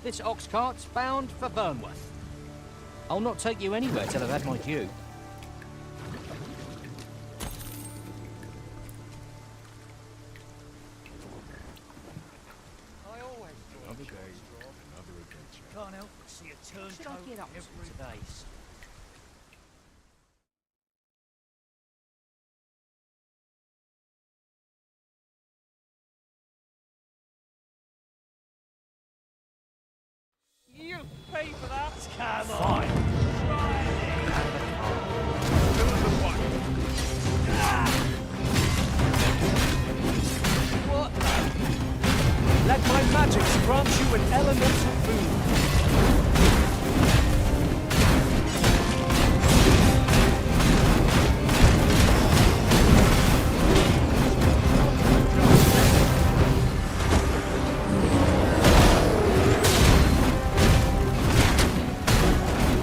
This ox cart's bound for Burnworth. I'll not take you anywhere till I've had my due. Another day, another adventure. Can't help but see a turncoat Should I get up every to today? You pay for that? Come on. What? Let my magics grant you an elemental boon.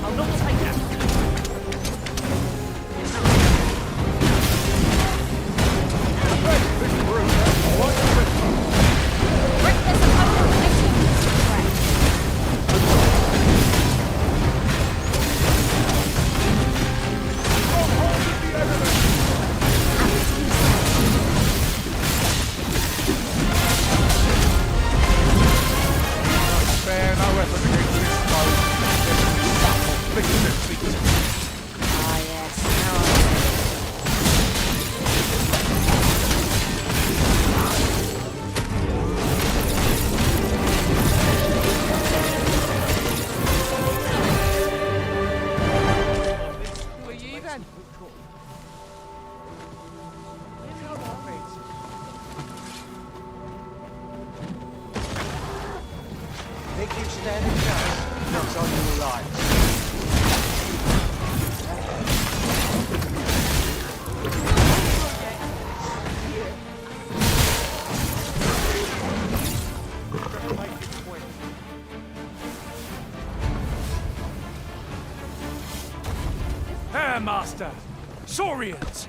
I'll not take that. Spare no effort against this foe. Supple, flicking their feet. Ah, yes. Now I Who are you then? Think you stand a chance? Not on your life. Hair Master! Saurians!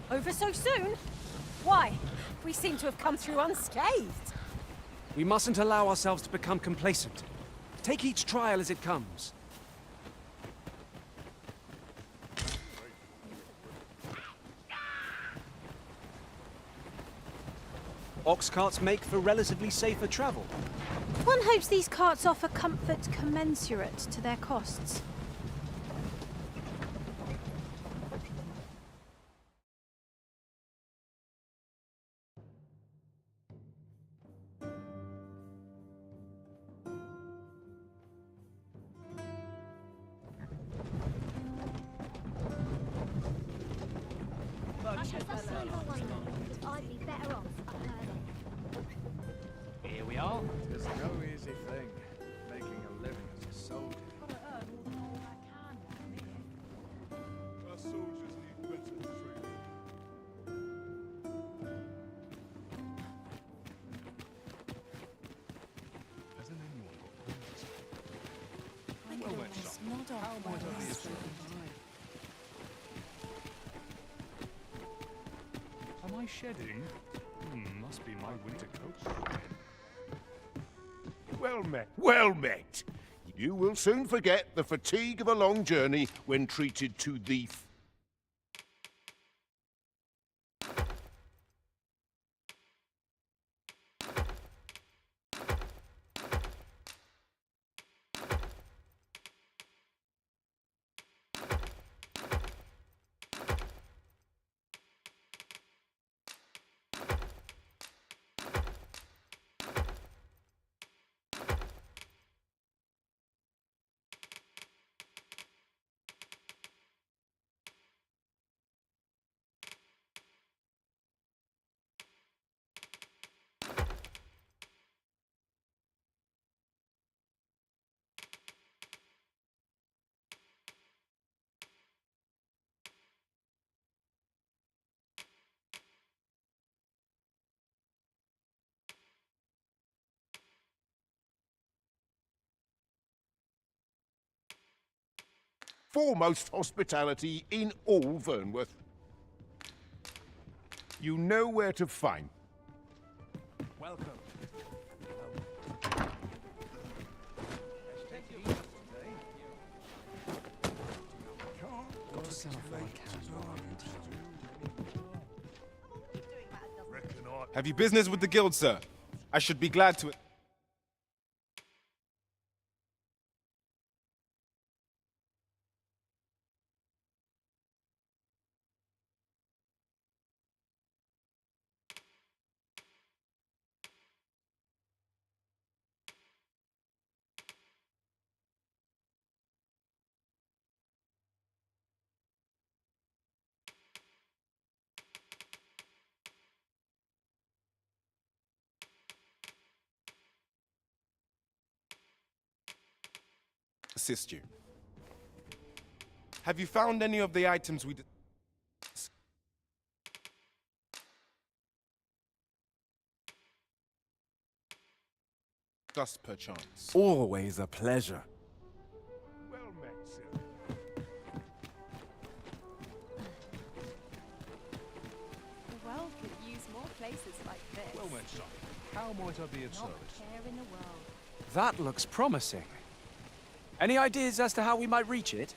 Over so soon? Why? We seem to have come through unscathed. We mustn't allow ourselves to become complacent. Take each trial as it comes. Ox carts make for relatively safer travel. One hopes these carts offer comfort commensurate to their costs. I'd be better off. Here we are. It's no easy thing, making a living as a soldier. Our soldiers need better training. Hasn't anyone got I could almost nod off my whistle. Am I shedding? Must be my winter coat. Well met. Well met. You will soon forget the fatigue of a long journey when treated to the foremost hospitality in all Vernworth. You know where to find. Welcome. Have you business with the guild, sir? I should be glad to. Assist you. Have you found any of the items we discussed, perchance? Always a pleasure. Well met, sir. The world could use more places like this. Well met, son. How might I be of Not service? a care in the world. That looks promising. Any ideas as to how we might reach it?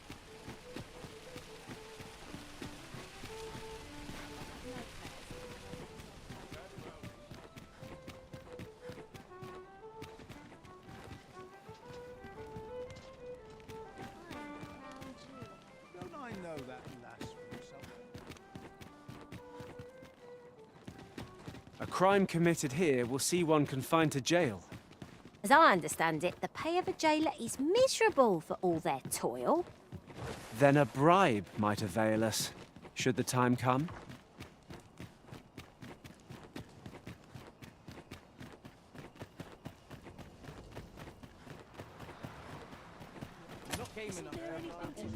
Don't I know that lass from somewhere? A crime committed here will see one confined to jail. As I understand it, the pay of a jailer is miserable for all their toil. Then a bribe might avail us, should the time come.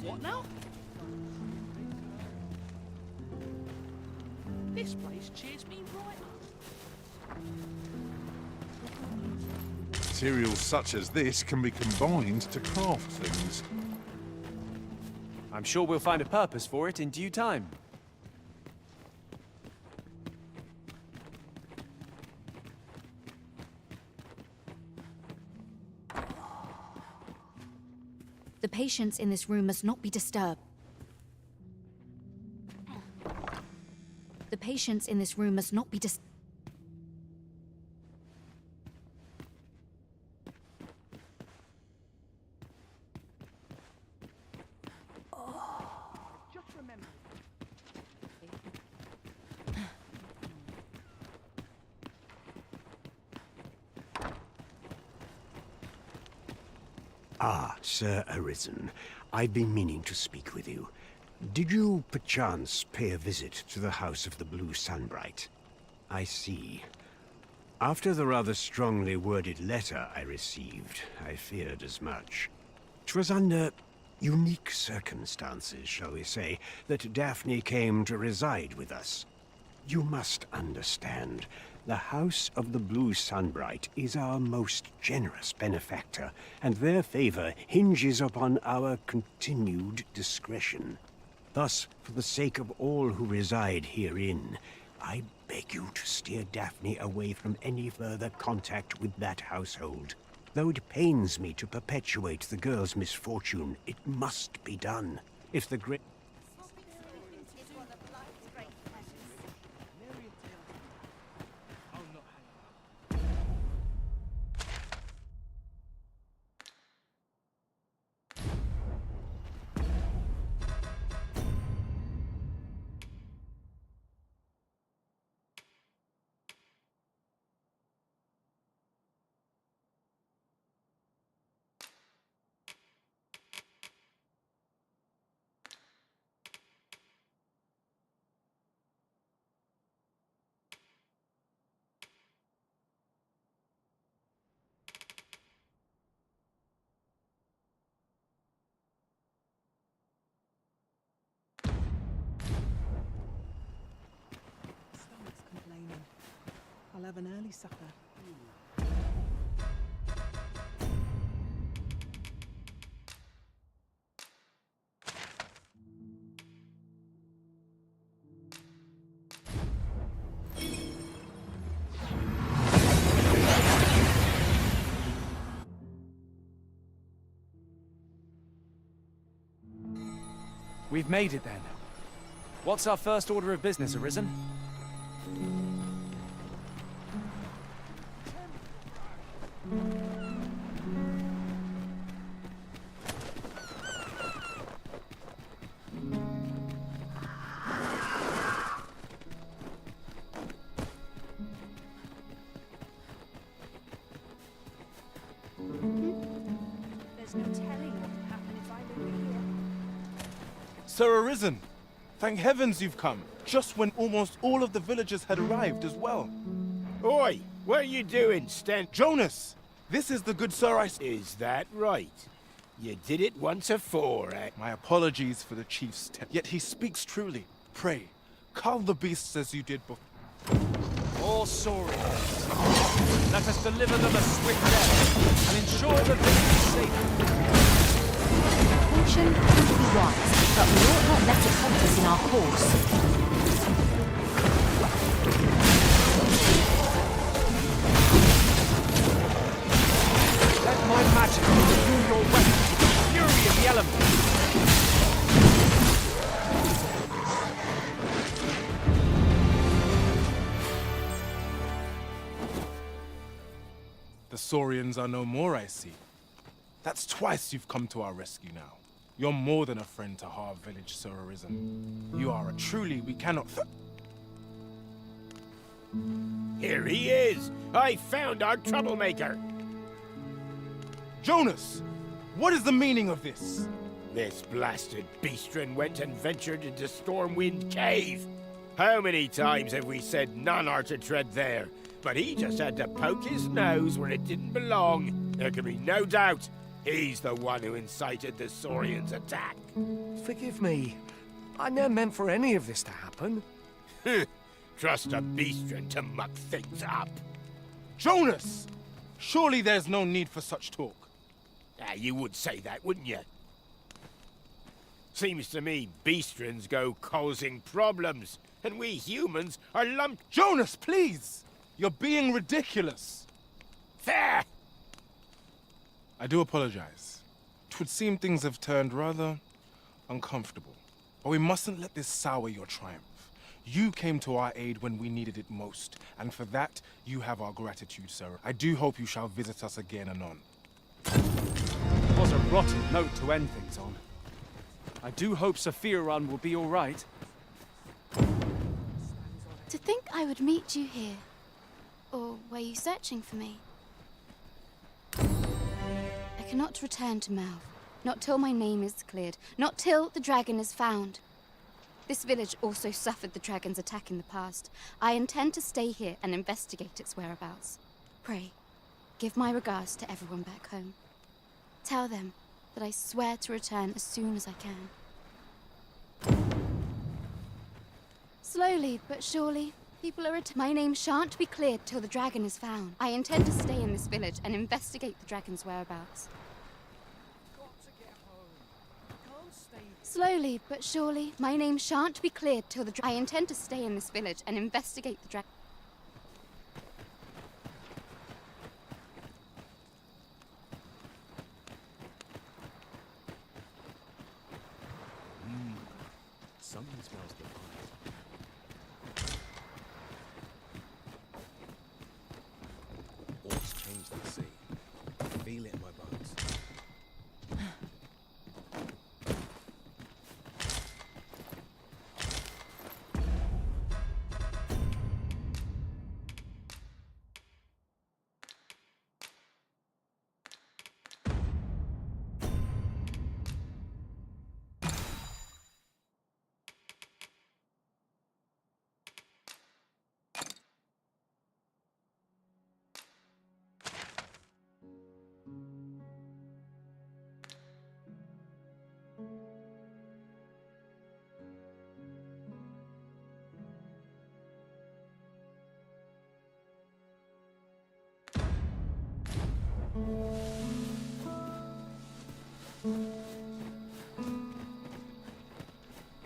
What now? This place cheers me right up. Materials such as this can be combined to craft things. I'm sure we'll find a purpose for it in due time. The patients in this room must not be disturbed. The patients in this room must not be disturbed. Ah, Sir Arisen. I've been meaning to speak with you. Did you, perchance, pay a visit to the House of the Blue Sunbright? I see. After the rather strongly worded letter I received, I feared as much. 'Twas under unique circumstances, shall we say, that Daphne came to reside with us. You must understand, the House of the Blue Sunbright is our most generous benefactor, and their favor hinges upon our continued discretion. Thus, for the sake of all who reside herein, I beg you to steer Daphne away from any further contact with that household. Though it pains me to perpetuate the girl's misfortune, it must be done. If the great... Stomach's complaining. I'll have an early supper. We've made it then. What's our first order of business, Arisen? There's no telling what would happen if I were here. Sir Arisen, thank heavens you've come, just when almost all of the villagers had arrived as well. Oi, what are you doing, Stent? Jonas, this is the good Sir Is that right? You did it once afore, eh? My apologies for the chief's yet he speaks truly. Pray, cull the beasts as you did before. All Saurians, let us deliver them a swift death and ensure that they be safe. Caution would be wise, but we ought not let it halt us in our course. Let my magic imbue your weapon with the fury of the elements. The Saurians are no more, I see. That's twice you've come to our rescue now. You're more than a friend to Harv Village, Sir Arisen. You are a truly we cannot... Here he is! I found our troublemaker! Jonas! What is the meaning of this? This blasted beastren went and ventured into Stormwind Cave. How many times have we said none are to tread there? But he just had to poke his nose where it didn't belong. There can be no doubt he's the one who incited the Saurians' attack. Forgive me. I never meant for any of this to happen. Trust a beastren to muck things up. Jonas! Surely there's no need for such talk. You would say that, wouldn't you? Seems to me beastrens go causing problems, and we humans are lumped... Jonas, please! You're being ridiculous. There! I do apologize. It would seem things have turned rather uncomfortable. But we mustn't let this sour your triumph. You came to our aid when we needed it most, and for that, you have our gratitude, sir. I do hope you shall visit us again anon. It was a rotten note to end things on. I do hope Sephiron will be all right. To think I would meet you here. Or were you searching for me? I cannot return to Malv. Not till my name is cleared. Not till the dragon is found. This village also suffered the dragon's attack in the past. I intend to stay here and investigate its whereabouts. Pray, give my regards to everyone back home. Tell them that I swear to return as soon as I can. Slowly but surely, people are my name shan't be cleared till the dragon is found. I intend to stay in this village and investigate the dragon's whereabouts. Slowly but surely, my name shan't be cleared till the I intend to stay in this village and investigate the dragon. Something smells divine. Orcs changed the sea. I feel it in my bones.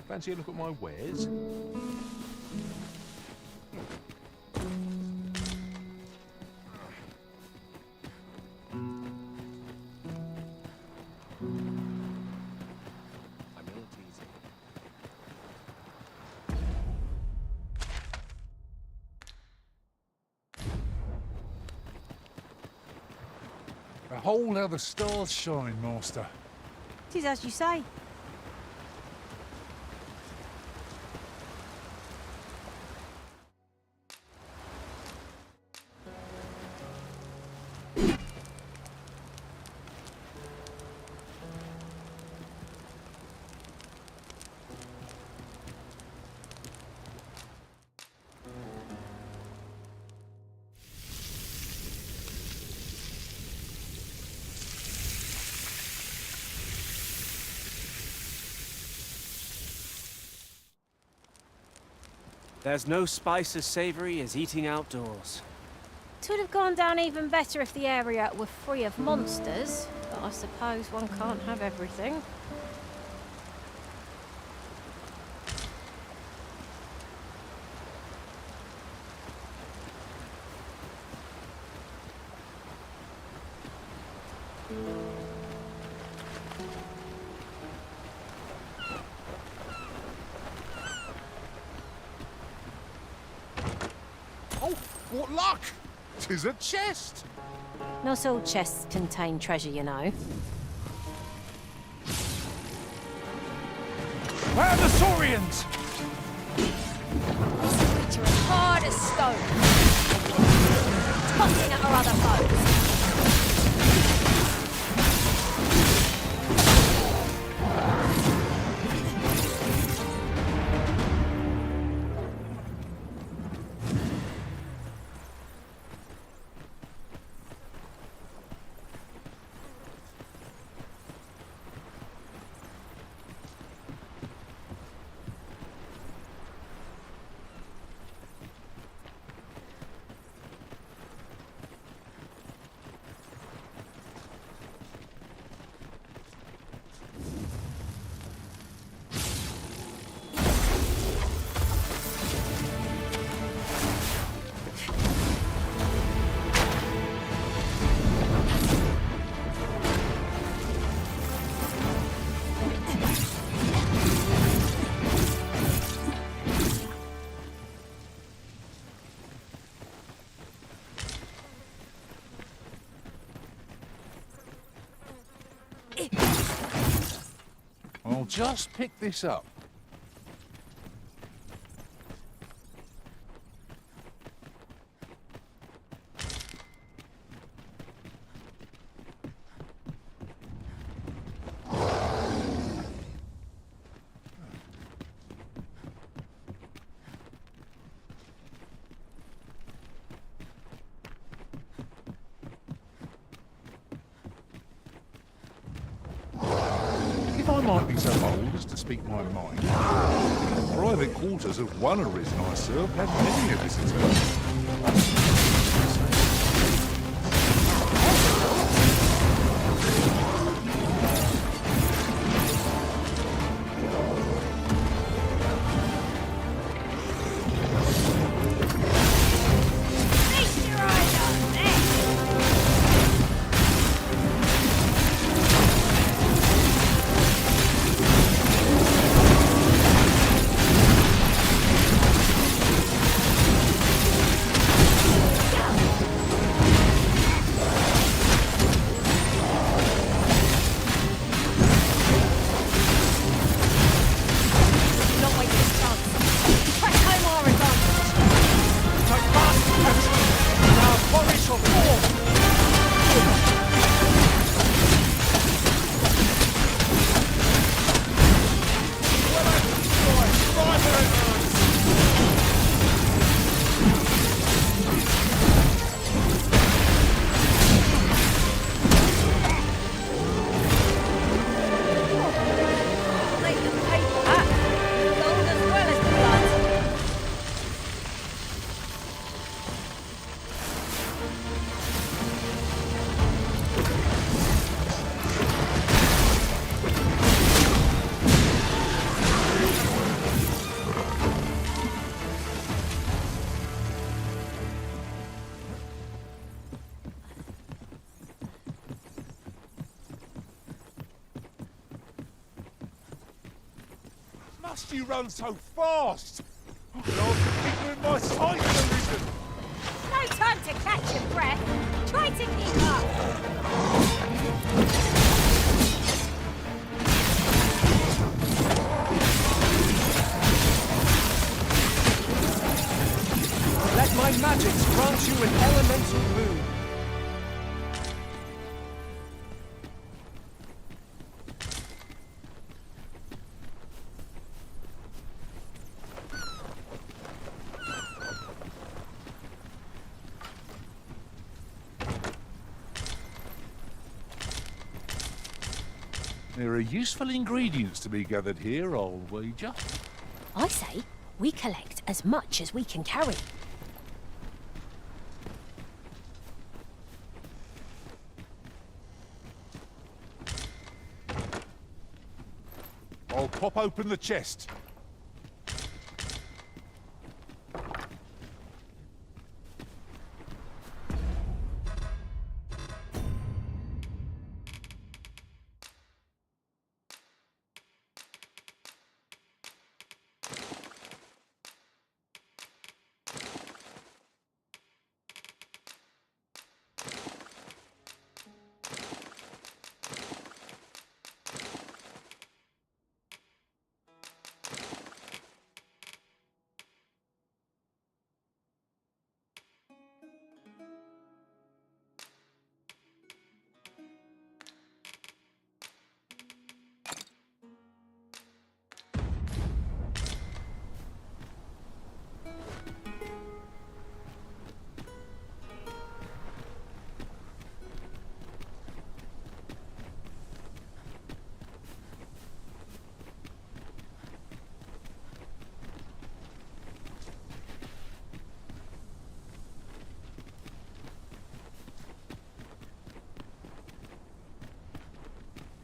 Fancy a look at my wares? Behold how the stars shine, Master. 'Tis as you say. There's no spice as savory as eating outdoors. It would have gone down even better if the area were free of monsters, but I suppose one can't have everything. Oh, what luck! 'Tis a chest! Not all chests contain treasure, you know. Where are the Saurians? This creature is hard as stone, tossing at our other foes. I'll just pick this up. might be so bold as to speak my mind. The private quarters of one arisen I served had many a visitor. Must you run so fast? I can hardly keep you in my sight for a reason. No time to catch your breath. Try to keep up. Let my magics grant you an elemental boon. There are useful ingredients to be gathered here, I'll wager. I say we collect as much as we can carry. I'll pop open the chest.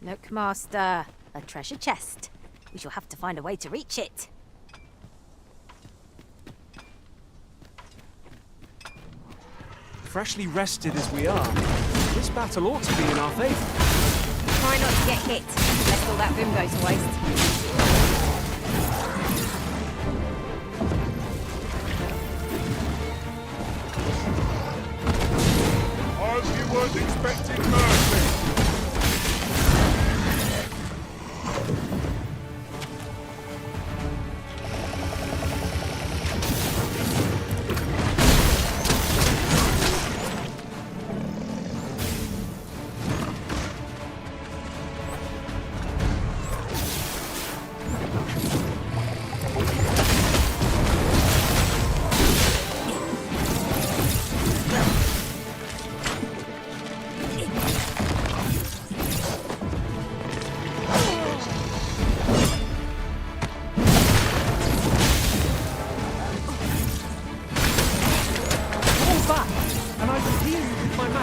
Look, Master. A treasure chest. We shall have to find a way to reach it. Freshly rested as we are, this battle ought to be in our favor. Try not to get hit, lest all that vim goes to waste. I hope you weren't expecting mercy.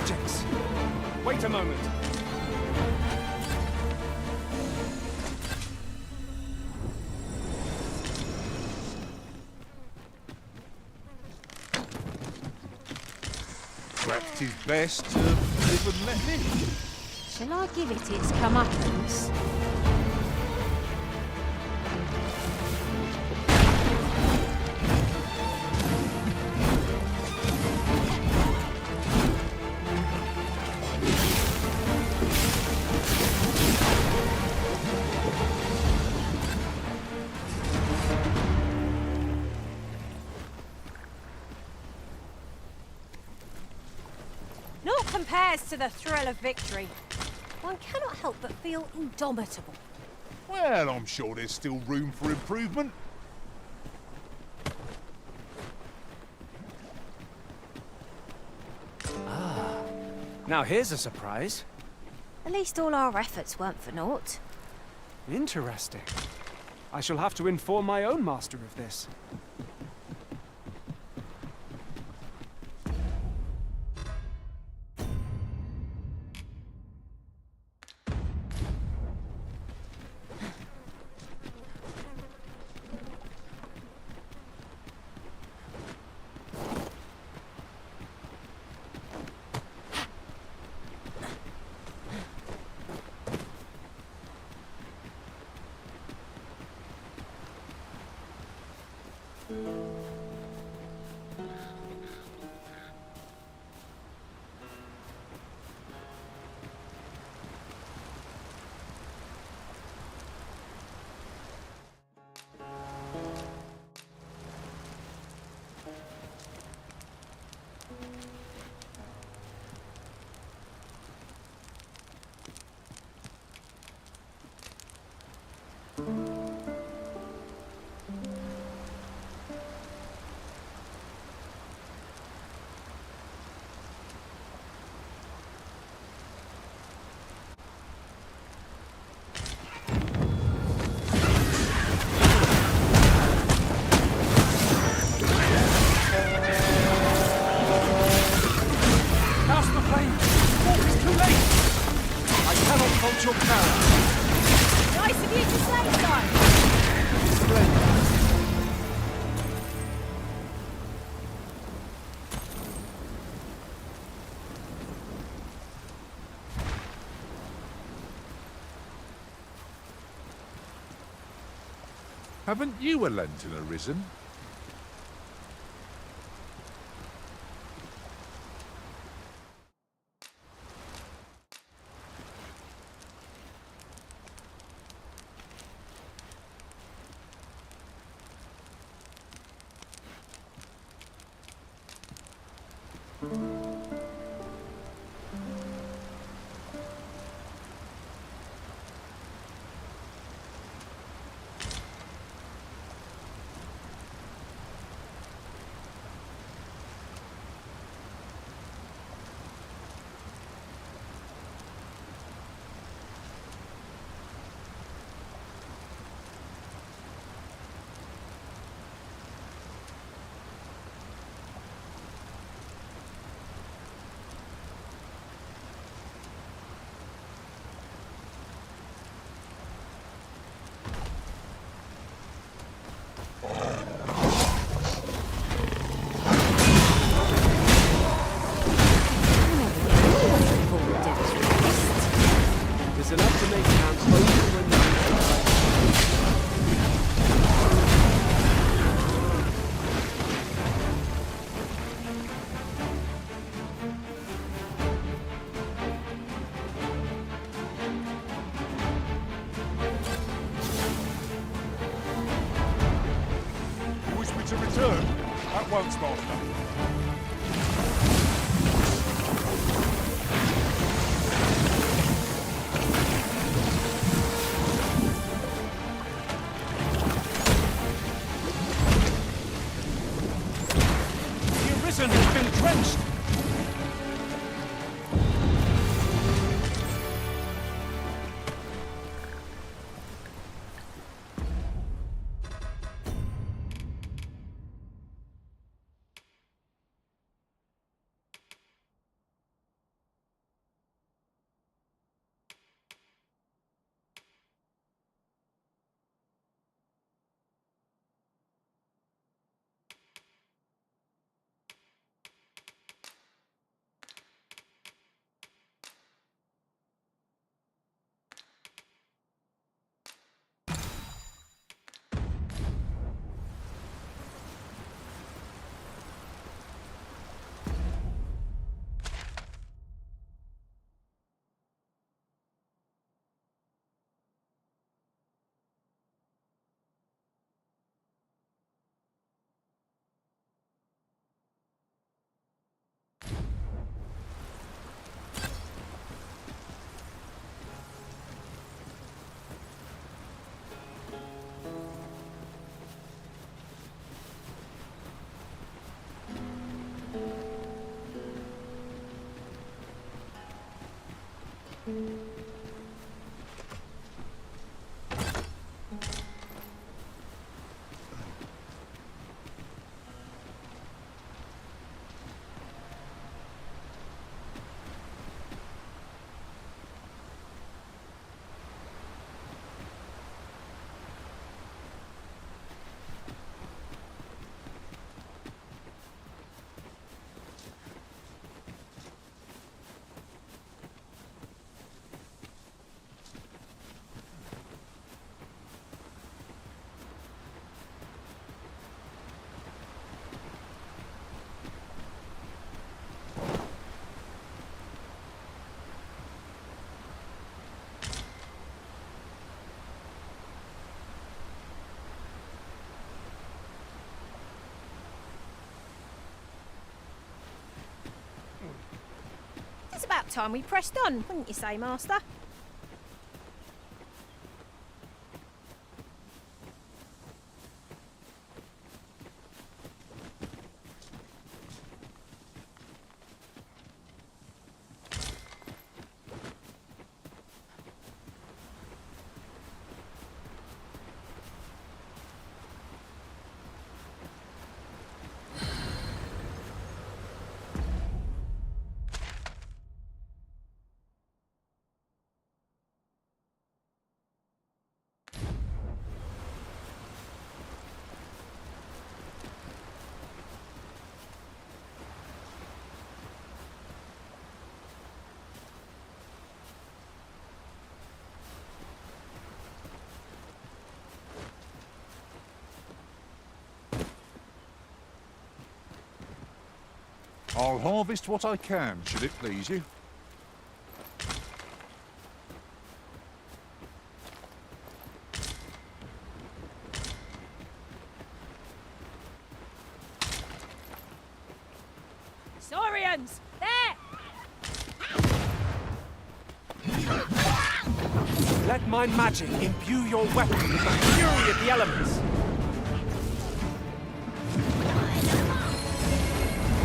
magics. Wait a moment. Perhaps 'tis best to live and let live. Shall I give it its comeuppance? Naught compares to the thrill of victory. One cannot help but feel indomitable. Well, I'm sure there's still room for improvement. Now here's a surprise. At least all our efforts weren't for naught. Interesting. I shall have to inform my own master of this. Your power. Nice of you to say so. Splendid. Haven't you a lantern arisen? There's enough to make camp open when the You wish me to return? At once, Master. The Arisen has been drenched! It's about time we pressed on, wouldn't you say, Master? I'll harvest what I can, should it please you. Saurians! There! Let my magic imbue your weapon with the fury of the elements.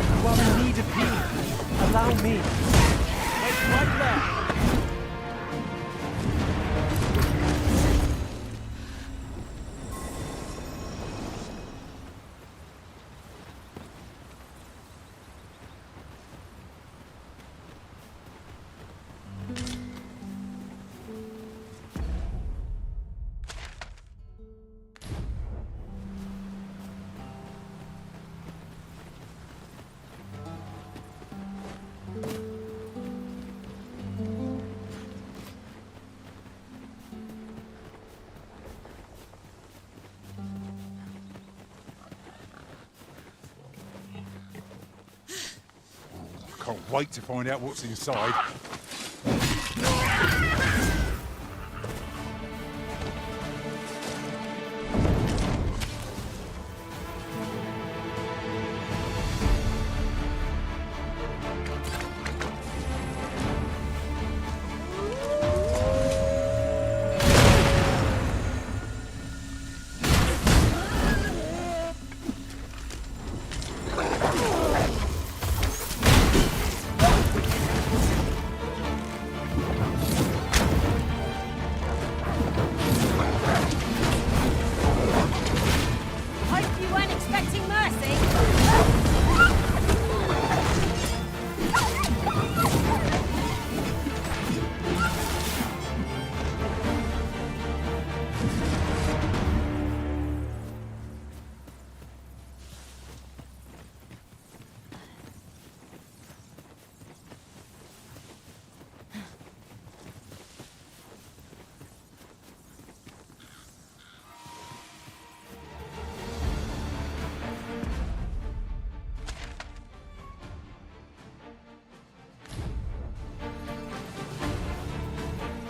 You are in need of healing. Allow me. Wait right there. Can't wait to find out what's inside.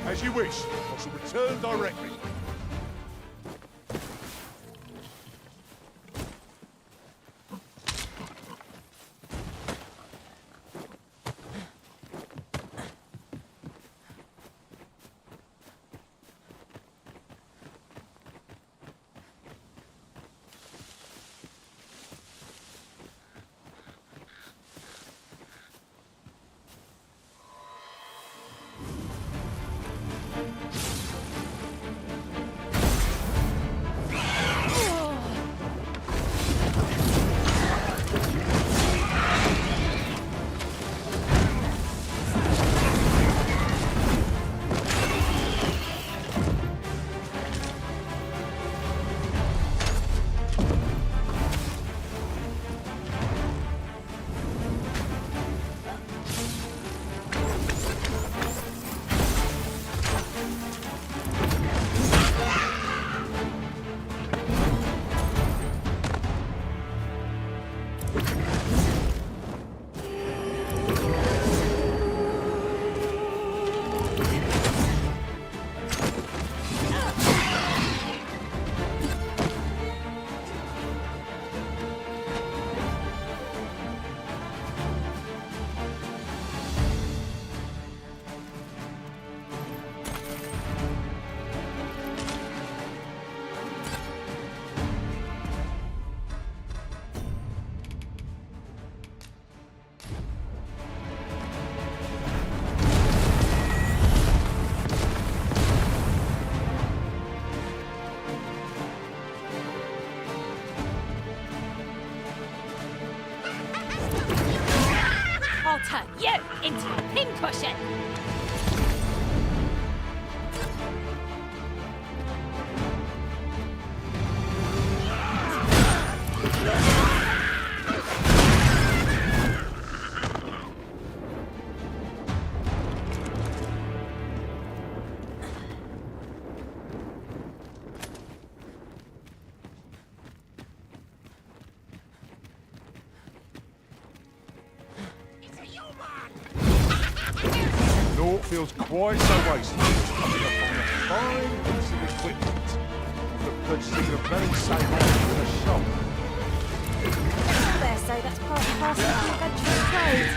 As you wish. I shall return directly. turn you into a pincushion! Naught feels quite so wasteful as coming upon a fine piece of equipment for purchasing the very same item in a shop. There, so that's part and parcel of the adventurous trade.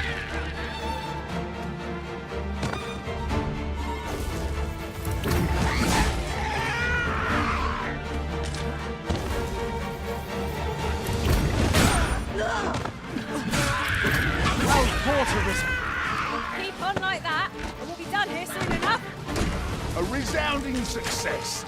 Keep on like that, and we'll be done here soon enough. A resounding success.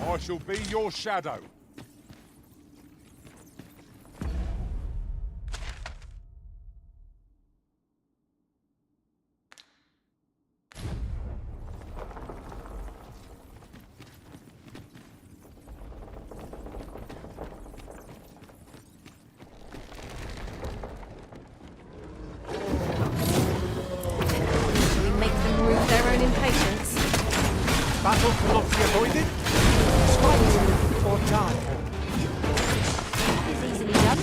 I shall be your shadow. We make them rue their own impatience. Battle cannot be avoided. Fight or die. It's easily done.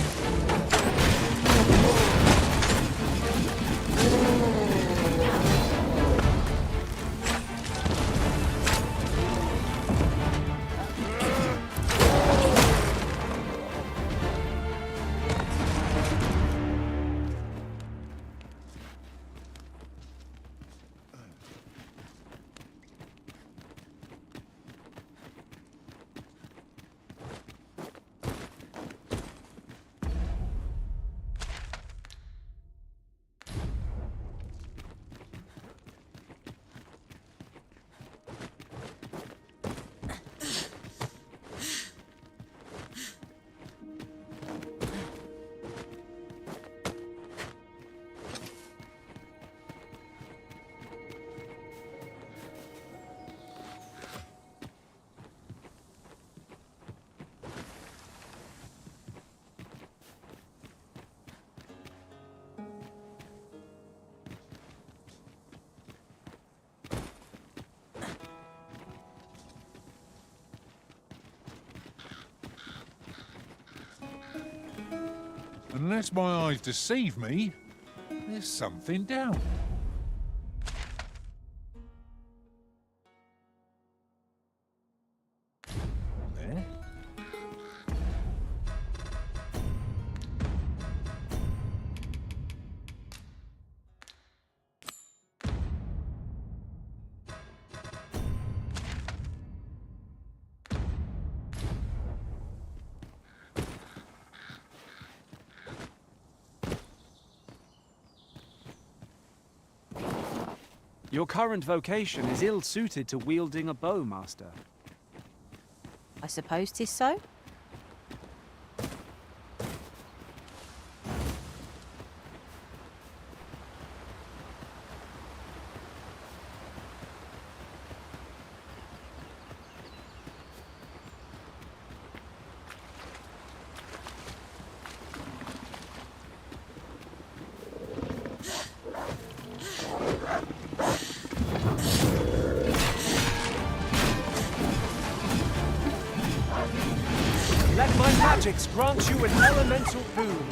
Unless my eyes deceive me, there's something down. There. Your current vocation is ill-suited to wielding a bow, Master. I suppose 'tis so. magics grant you an elemental boon.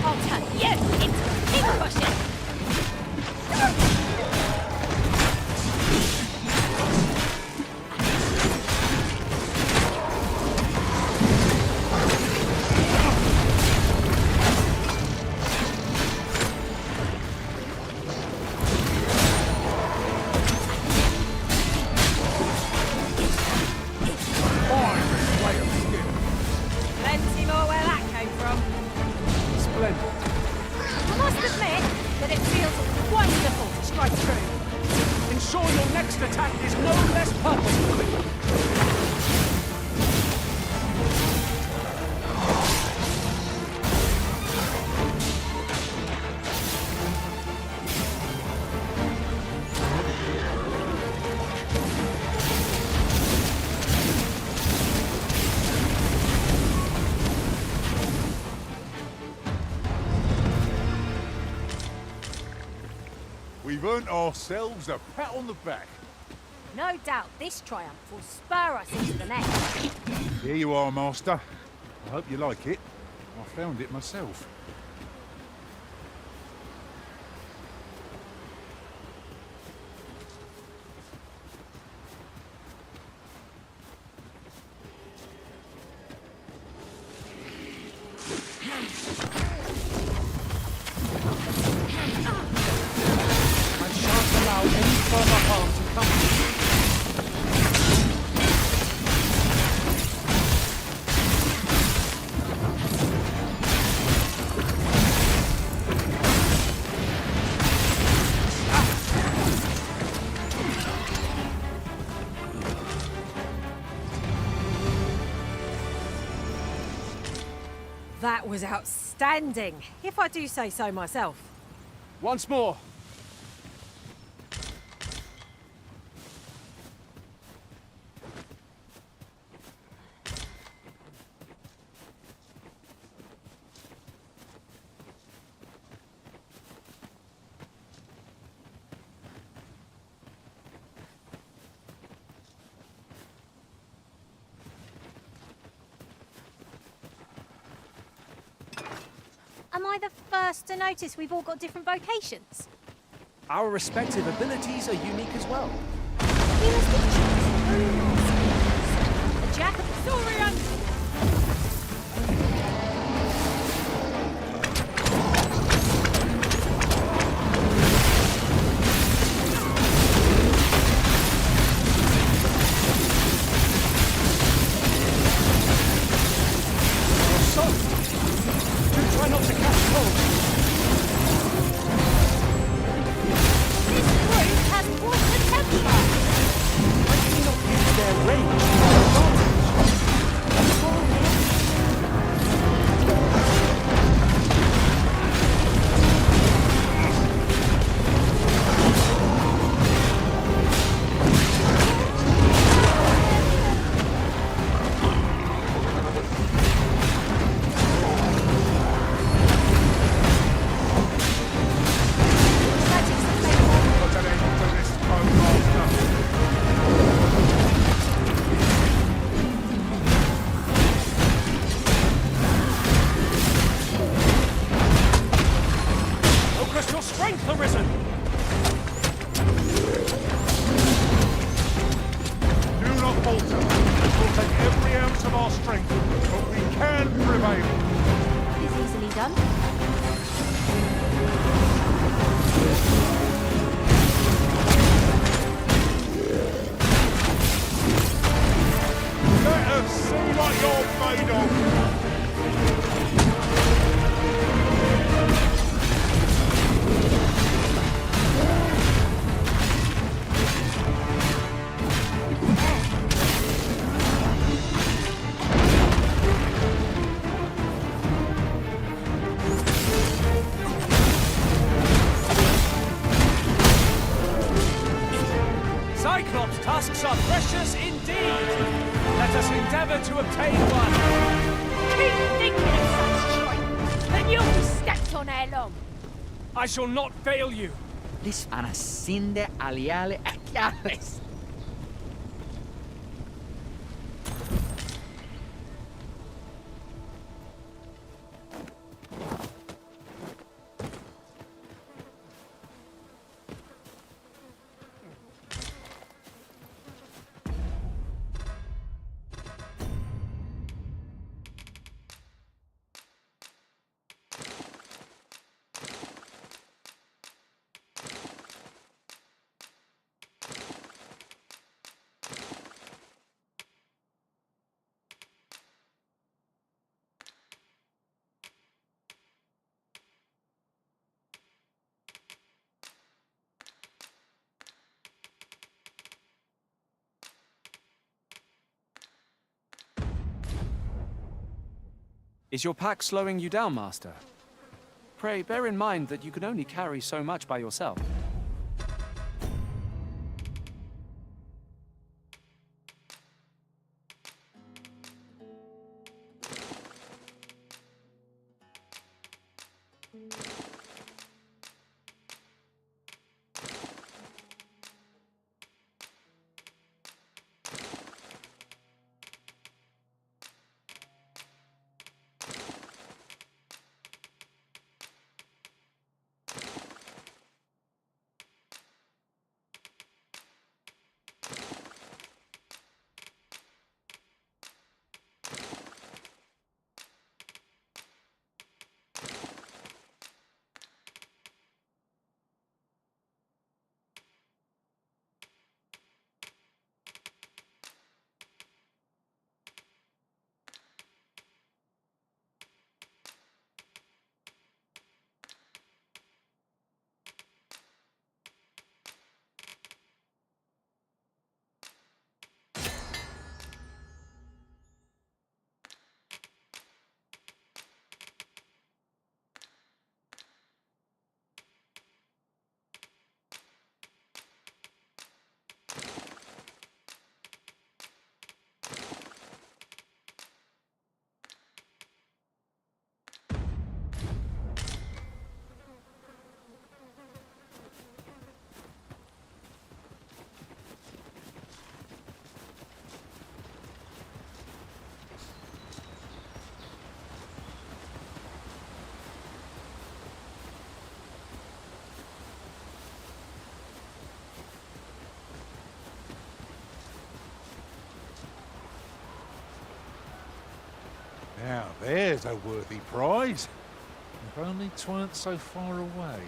I'll turn you into a pincushion! Plenty more where that came from. Splendid. I must admit that it feels wonderful to strike through. Ensure your next attack is no less purposeful. We've earned ourselves a pat on the back. No doubt this triumph will spur us into the next. Here you are, Master. I hope you like it. I found it myself. Allow any further harm to come to you. That was outstanding, if I do say so myself. Once more. Am I the first to notice we've all got different vocations? Our respective abilities are unique as well. We must have chosen a jack of Saurian! Try not to catch cold. This group has quite the temper! Why do you not use their range to their advantage? Your strength arisen! Do not falter. We'll take every ounce of our strength, but we can prevail. Is easily done. Let us see what you're made of. Cyclops' tusks are precious indeed! Let us endeavor to obtain one! Keep thinking of such choice, then you'll be stepped on ere long. I shall not fail you! This anasinde aliale akiales. Is your pack slowing you down, Master? Pray, bear in mind that you can only carry so much by yourself. Now there's a worthy prize. If only 'tweren't so far away.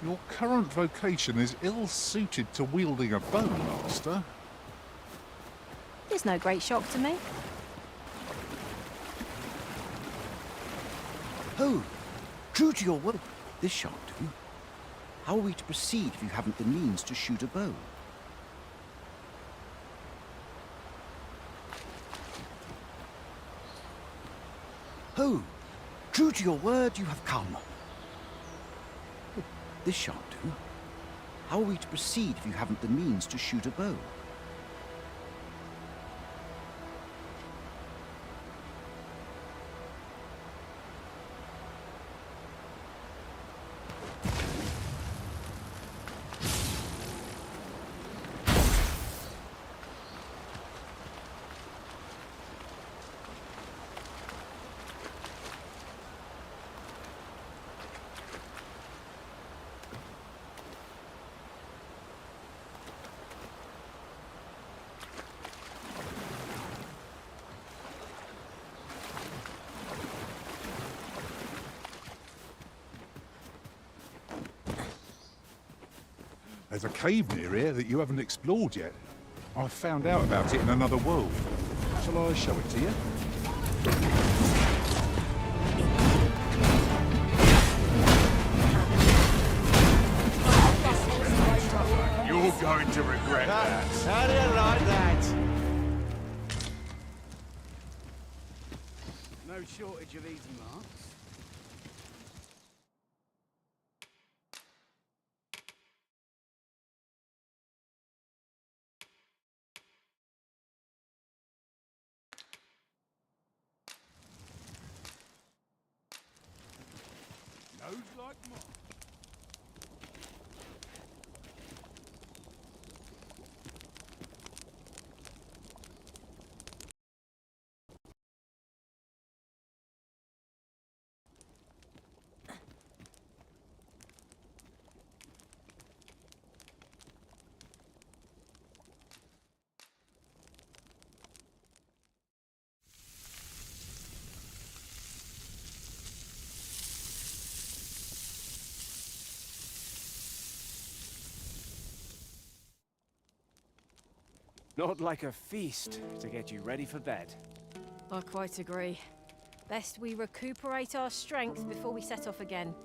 Your current vocation is ill-suited to wielding a bow, Master. It's no great shock to me. Oh, true to your word. This shan't do. How are we to proceed if you haven't the means to shoot a bow? Oh, true to your word, you have come. This shan't do. How are we to proceed if you haven't the means to shoot a bow? There's a cave near here that you haven't explored yet. I found out about it in another world. Shall I show it to you? You're going to regret that. How do you like that? No shortage of easy marks. Nose like mine. Not like a feast to get you ready for bed. I quite agree. Best we recuperate our strength before we set off again.